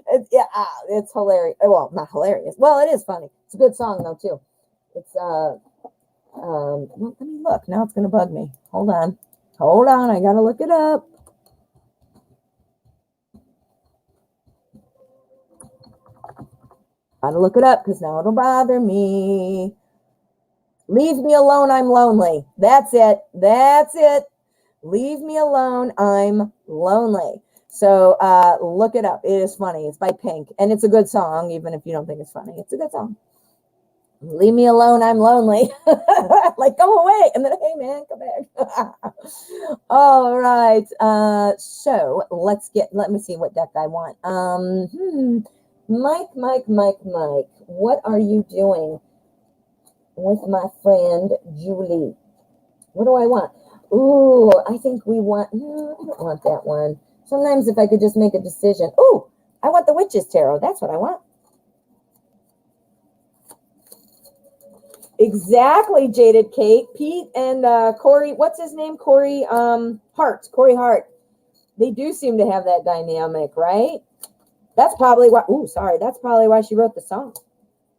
It's hilarious. Well, not hilarious. Well, it is funny. It's a good song, though, too. It's, well, let me look. Now it's going to bug me. Hold on. I got to look it up. Got to look it up because now it'll bother me. Leave me alone, I'm lonely. That's it. Leave me alone, I'm lonely. So look it up. It is funny. It's by Pink. And it's a good song, even if you don't think it's funny. It's a good song. Leave me alone, I'm lonely. Like, go away. And then, hey, man, come back. All right. So let me see what deck I want. Mike. What are you doing with my friend Julie? What do I want? Ooh, I think we want, no, I don't want that one. Sometimes if I could just make a decision. Ooh, I want the Witch's Tarot. That's what I want. Exactly, Jaded Kate. Pete and Corey, what's his name? Corey Hart. Corey Hart. They do seem to have that dynamic, right? That's probably why. Ooh, sorry. That's probably why she wrote the song.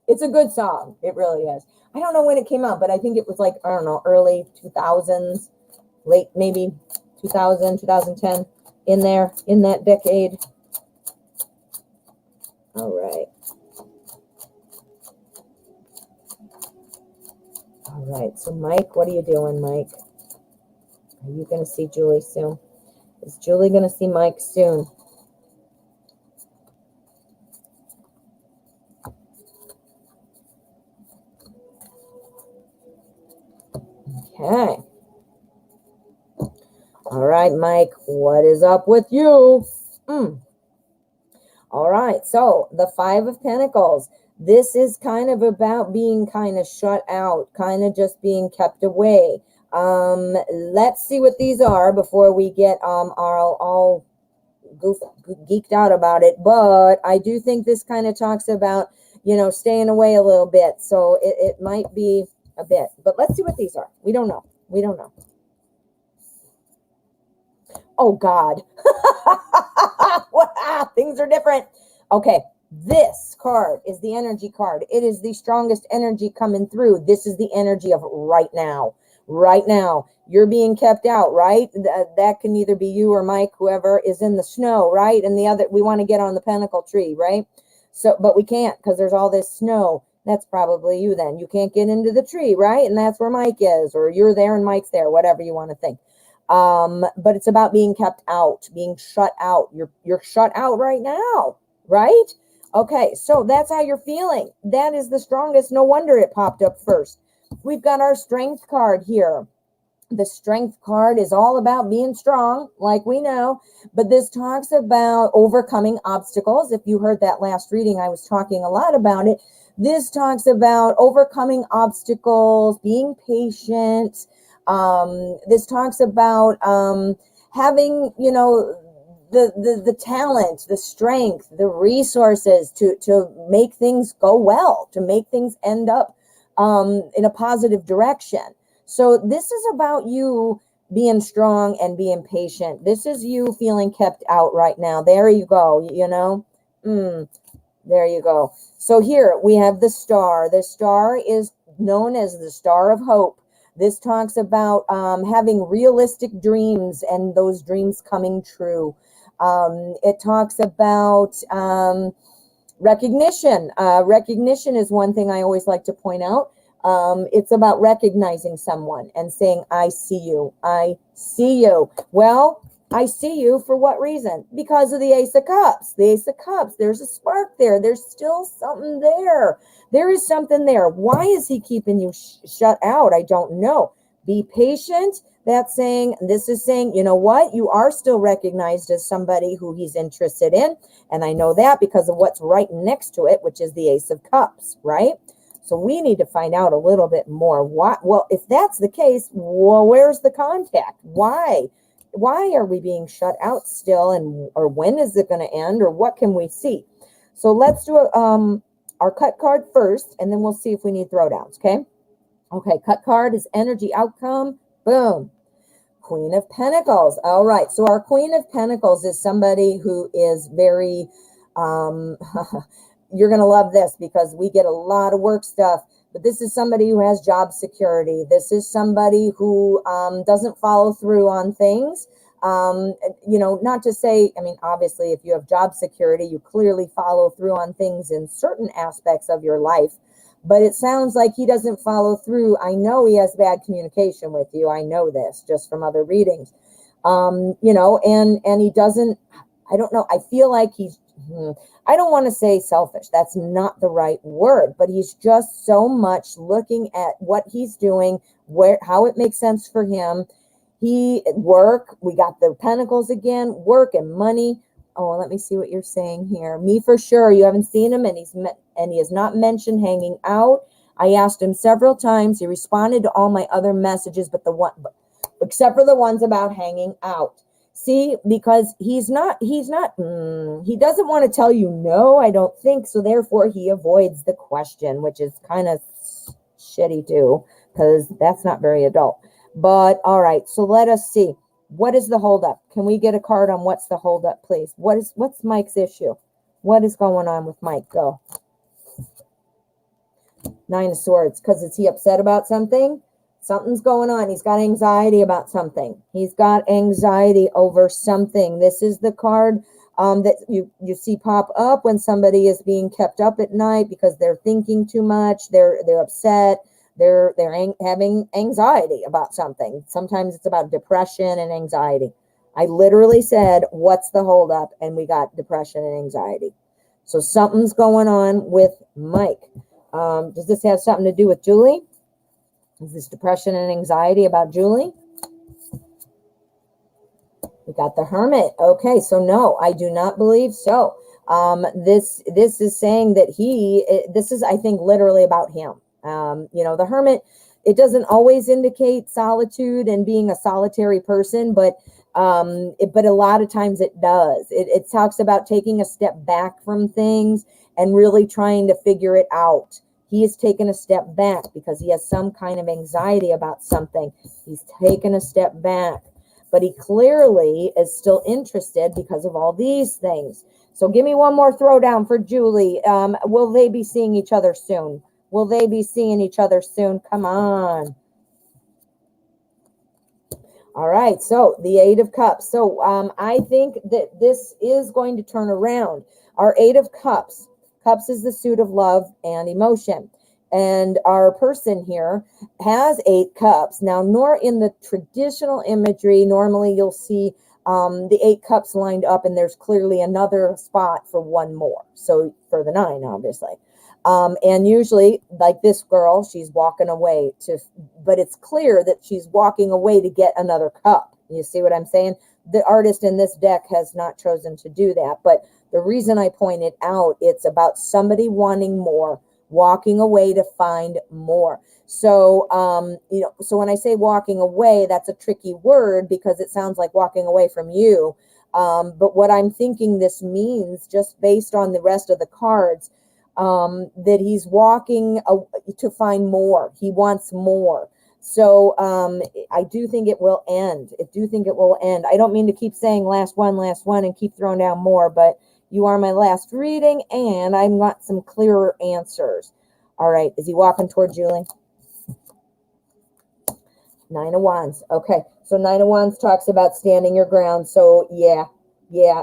It's a good song. It really is. I don't know when it came out, but I think it was like, I don't know, early 2000s, late maybe 2000, 2010, in there, in that decade. All right. All right. So, Mike, what are you doing, Mike? Are you going to see Julie soon? Is Julie going to see Mike soon? Okay. All right, Mike, what is up with you? All right, so the Five of Pentacles. This is kind of about being kind of shut out, kind of just being kept away. Let's see what these are before we get all geeked out about it. But I do think this kind of talks about, you know, staying away a little bit. So it might be a bit. But let's see what these are. We don't know. We don't know. Oh, God. Things are different. Okay. This card is the energy card. It is the strongest energy coming through. This is the energy of right now. Right now. You're being kept out, right? That can either be you or Mike, whoever is in the snow, right? And the other, we want to get on the pentacle tree, right? So, but we can't because there's all this snow. That's probably you then. You can't get into the tree, right? And that's where Mike is, or you're there and Mike's there, whatever you want to think. But it's about being kept out, being shut out. You're shut out right now, right? Okay, so that's how you're feeling. That is the strongest. No wonder it popped up first. We've got our Strength card here. The Strength card is all about being strong, like we know, but this talks about overcoming obstacles. If you heard that last reading, I was talking a lot about it. This talks about overcoming obstacles, being patient. This talks about having, you know, the talent, the strength, the resources to make things go well, to make things end up in a positive direction. So this is about you being strong and being patient. This is you feeling kept out right now. There you go, you know. There you go. So here we have the star. The star is known as the Star of Hope. This talks about having realistic dreams and those dreams coming true. It talks about recognition. Recognition is one thing I always like to point out. It's about recognizing someone and saying, I see you. I see you. Well, I see you for what reason? Because of the Ace of Cups. The Ace of Cups, there's a spark there. There's still something there. There is something there. Why is he keeping you shut out? I don't know. Be patient. That's saying, this is saying, you know what? You are still recognized as somebody who he's interested in. And I know that because of what's right next to it, which is the Ace of Cups, right? So we need to find out a little bit more. Why? Well, if that's the case, well, where's the contact? Why? Why are we being shut out still? And or when is it going to end? Or what can we see? So let's do our cut card first, and then we'll see if we need throwdowns. Okay. Okay. Cut card is energy outcome. Boom. Queen of Pentacles. All right. So our Queen of Pentacles is somebody who is very you're going to love this because we get a lot of work stuff, but this is somebody who has job security. This is somebody who doesn't follow through on things. You know, not to say, I mean, obviously, if you have job security, you clearly follow through on things in certain aspects of your life, but it sounds like he doesn't follow through. I know he has bad communication with you. I know this just from other readings, you know, and he doesn't, I don't know. I feel like he's, I don't want to say selfish. That's not the right word, but he's just so much looking at what he's doing, how it makes sense for him. Work, we got the Pentacles again, work and money. Oh, let me see what you're saying here. Me for sure. You haven't seen him, and he has not mentioned hanging out. I asked him several times. He responded to all my other messages, but except for the ones about hanging out. See, because he doesn't want to tell you no, I don't think. So therefore he avoids the question, which is kind of shitty too, because that's not very adult. But all right, so let us see. What is the holdup? Can we get a card on what's the holdup, please? What's Mike's issue? What is going on with Mike? Go. Nine of Swords. Because is he upset about something? Something's going on. He's got anxiety about something. He's got anxiety over something. This is the card that you see pop up when somebody is being kept up at night because they're thinking too much. They're upset. They're having anxiety about something. Sometimes it's about depression and anxiety. I literally said, what's the holdup? And we got depression and anxiety. So something's going on with Mike. Does this have something to do with Julie? Is this depression and anxiety about Julie? We got the Hermit. Okay, so no, I do not believe so. This is saying that this is, I think, literally about him. The Hermit, it doesn't always indicate solitude and being a solitary person, but a lot of times it does. It talks about taking a step back from things and really trying to figure it out. He has taken a step back because he has some kind of anxiety about something. He's taken a step back, but he clearly is still interested because of all these things. So give me one more throwdown for Julie. Will they be seeing each other soon? Will they be seeing each other soon? Come on. All right, so the Eight of Cups. So I think that this is going to turn around. Our Eight of Cups. Cups is the suit of love and emotion. And our person here has 8 cups. Now, nor in the traditional imagery, normally you'll see the 8 cups lined up and there's clearly another spot for one more. So for the 9, obviously. And usually, like this girl, she's walking away but it's clear that she's walking away to get another cup. You see what I'm saying? The artist in this deck has not chosen to do that. But the reason I point it out, it's about somebody wanting more, walking away to find more. So, so when I say walking away, that's a tricky word because it sounds like walking away from you. But what I'm thinking this means, just based on the rest of the cards, that he's walking to find more. He wants more. So I do think it will end. I do think it will end. I don't mean to keep saying last one, and keep throwing down more, but you are my last reading, and I want some clearer answers. All right. Is he walking toward Julie? 9 of Wands. Okay. So 9 of Wands talks about standing your ground. So yeah.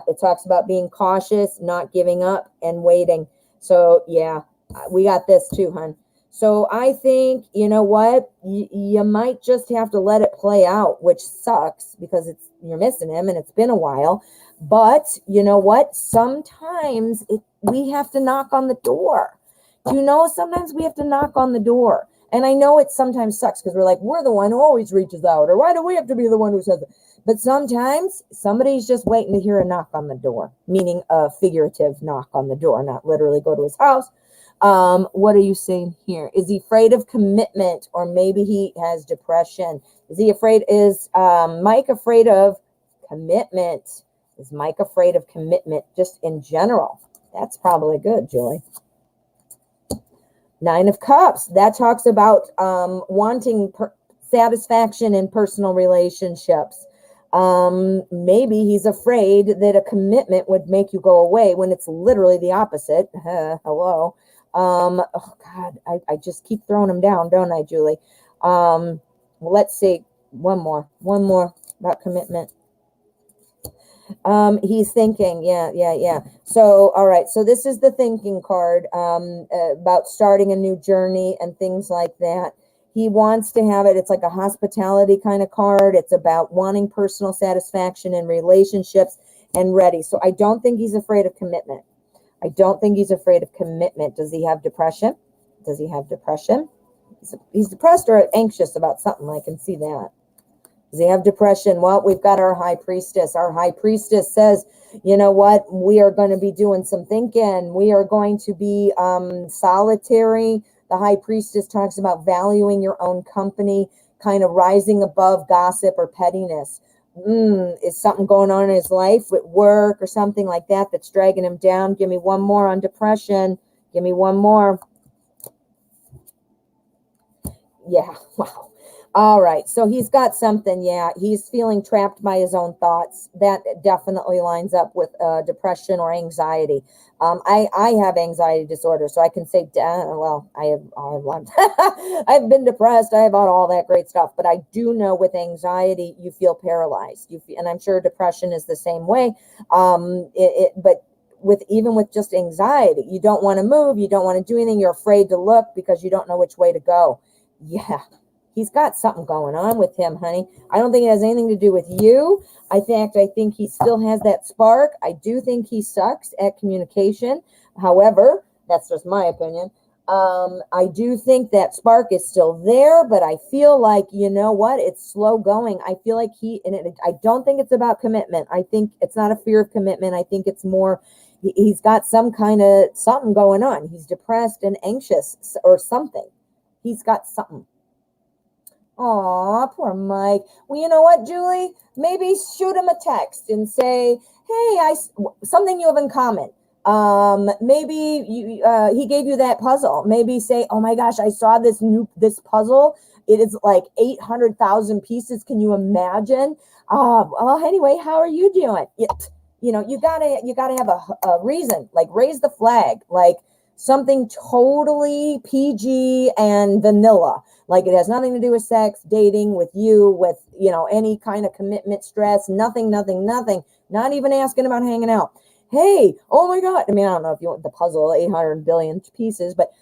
It talks about being cautious, not giving up, and waiting. So yeah, we got this too, hon. So I think, you know what, you might just have to let it play out, which sucks because you're missing him and it's been a while. But you know what, sometimes we have to knock on the door. Sometimes we have to knock on the door. And I know it sometimes sucks because we're like, we're the one who always reaches out, or why do we have to be the one who says it? But sometimes somebody's just waiting to hear a knock on the door, meaning a figurative knock on the door, not literally go to his house. What are you saying here? Is he afraid of commitment, or maybe he has depression? Is Mike afraid of commitment? Is Mike afraid of commitment just in general? That's probably good, Julie. 9 of Cups. That talks about wanting satisfaction in personal relationships. Maybe he's afraid that a commitment would make you go away when it's literally the opposite. Hello. Oh God, I just keep throwing them down, don't I, Julie? Let's see. One more about commitment. He's thinking, yeah. So, all right. So this is the thinking card, about starting a new journey and things like that. He wants to have it. It's like a hospitality kind of card. It's about wanting personal satisfaction in relationships and ready. So I don't think he's afraid of commitment. Does he have depression? He's depressed or anxious about something. I can see that. Does he have depression? Well, we've got our High Priestess. Our High Priestess says, you know what? We are going to be doing some thinking. We are going to be solitary. The High Priestess talks about valuing your own company, kind of rising above gossip or pettiness. Is something going on in his life with work or something like that that's dragging him down? Give me one more on depression. Give me one more. Yeah, wow. All right, so he's got something. Yeah, he's feeling trapped by his own thoughts. That definitely lines up with depression or anxiety. I have anxiety disorder, so I can say, well, I've been depressed. I have all that great stuff, but I do know with anxiety, you feel paralyzed. And I'm sure depression is the same way. But even with just anxiety, you don't want to move, you don't want to do anything. You're afraid to look because you don't know which way to go. Yeah, he's got something going on with him, honey. I don't think it has anything to do with you. I think he still has that spark. I do think he sucks at communication. However, that's just my opinion. I do think that spark is still there, but I feel like, you know what? It's slow going. I feel like I don't think it's about commitment. I think it's not a fear of commitment. I think it's more, he's got some kind of something going on. He's depressed and anxious or something. He's got something. Aw, poor Mike. Well, you know what, Julie? Maybe shoot him a text and say, hey, something you have in common. Maybe he gave you that puzzle. Maybe say, oh my gosh, I saw this puzzle. It is like 800,000 pieces. Can you imagine? Well, anyway, how are you doing? You gotta have a reason, like raise the flag, like something totally PG and vanilla. Like it has nothing to do with sex, dating, with you, with, any kind of commitment, stress, nothing, not even asking about hanging out. Hey, oh my God. I mean, I don't know if you want the puzzle, 800 billion pieces, but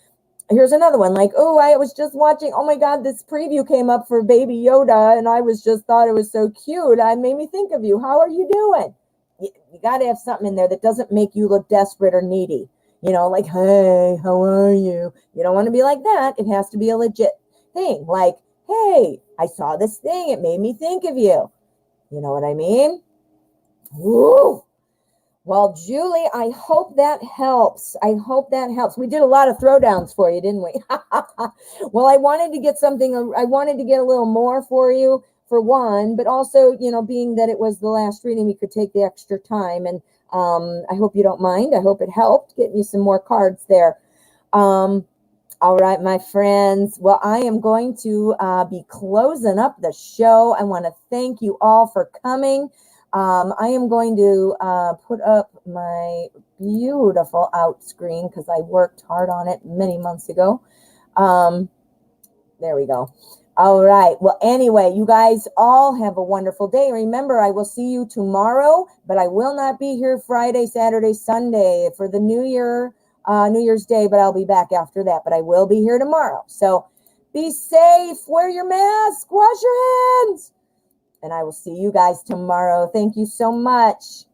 here's another one. Like, oh, I was just watching, oh my God, this preview came up for Baby Yoda, and I thought it was so cute. It made me think of you. How are you doing? You got to have something in there that doesn't make you look desperate or needy. Like, hey, how are you? You don't want to be like that. It has to be a legit thing. Like, hey, I saw this thing. It made me think of you. You know what I mean? Woo! Well, Julie, I hope that helps. We did a lot of throwdowns for you, didn't we? Well, I wanted to get a little more for you, for one, but also, being that it was the last reading, we could take the extra time. And I hope you don't mind. I hope it helped getting you some more cards there. All right, my friends. Well, I am going to be closing up the show. I want to thank you all for coming. I am going to put up my beautiful out screen because I worked hard on it many months ago. There we go. All right. Well, anyway, you guys all have a wonderful day. Remember, I will see you tomorrow, but I will not be here Friday, Saturday, Sunday for the New Year's Day, but I'll be back after that. But I will be here tomorrow. So be safe. Wear your mask. Wash your hands. And I will see you guys tomorrow. Thank you so much.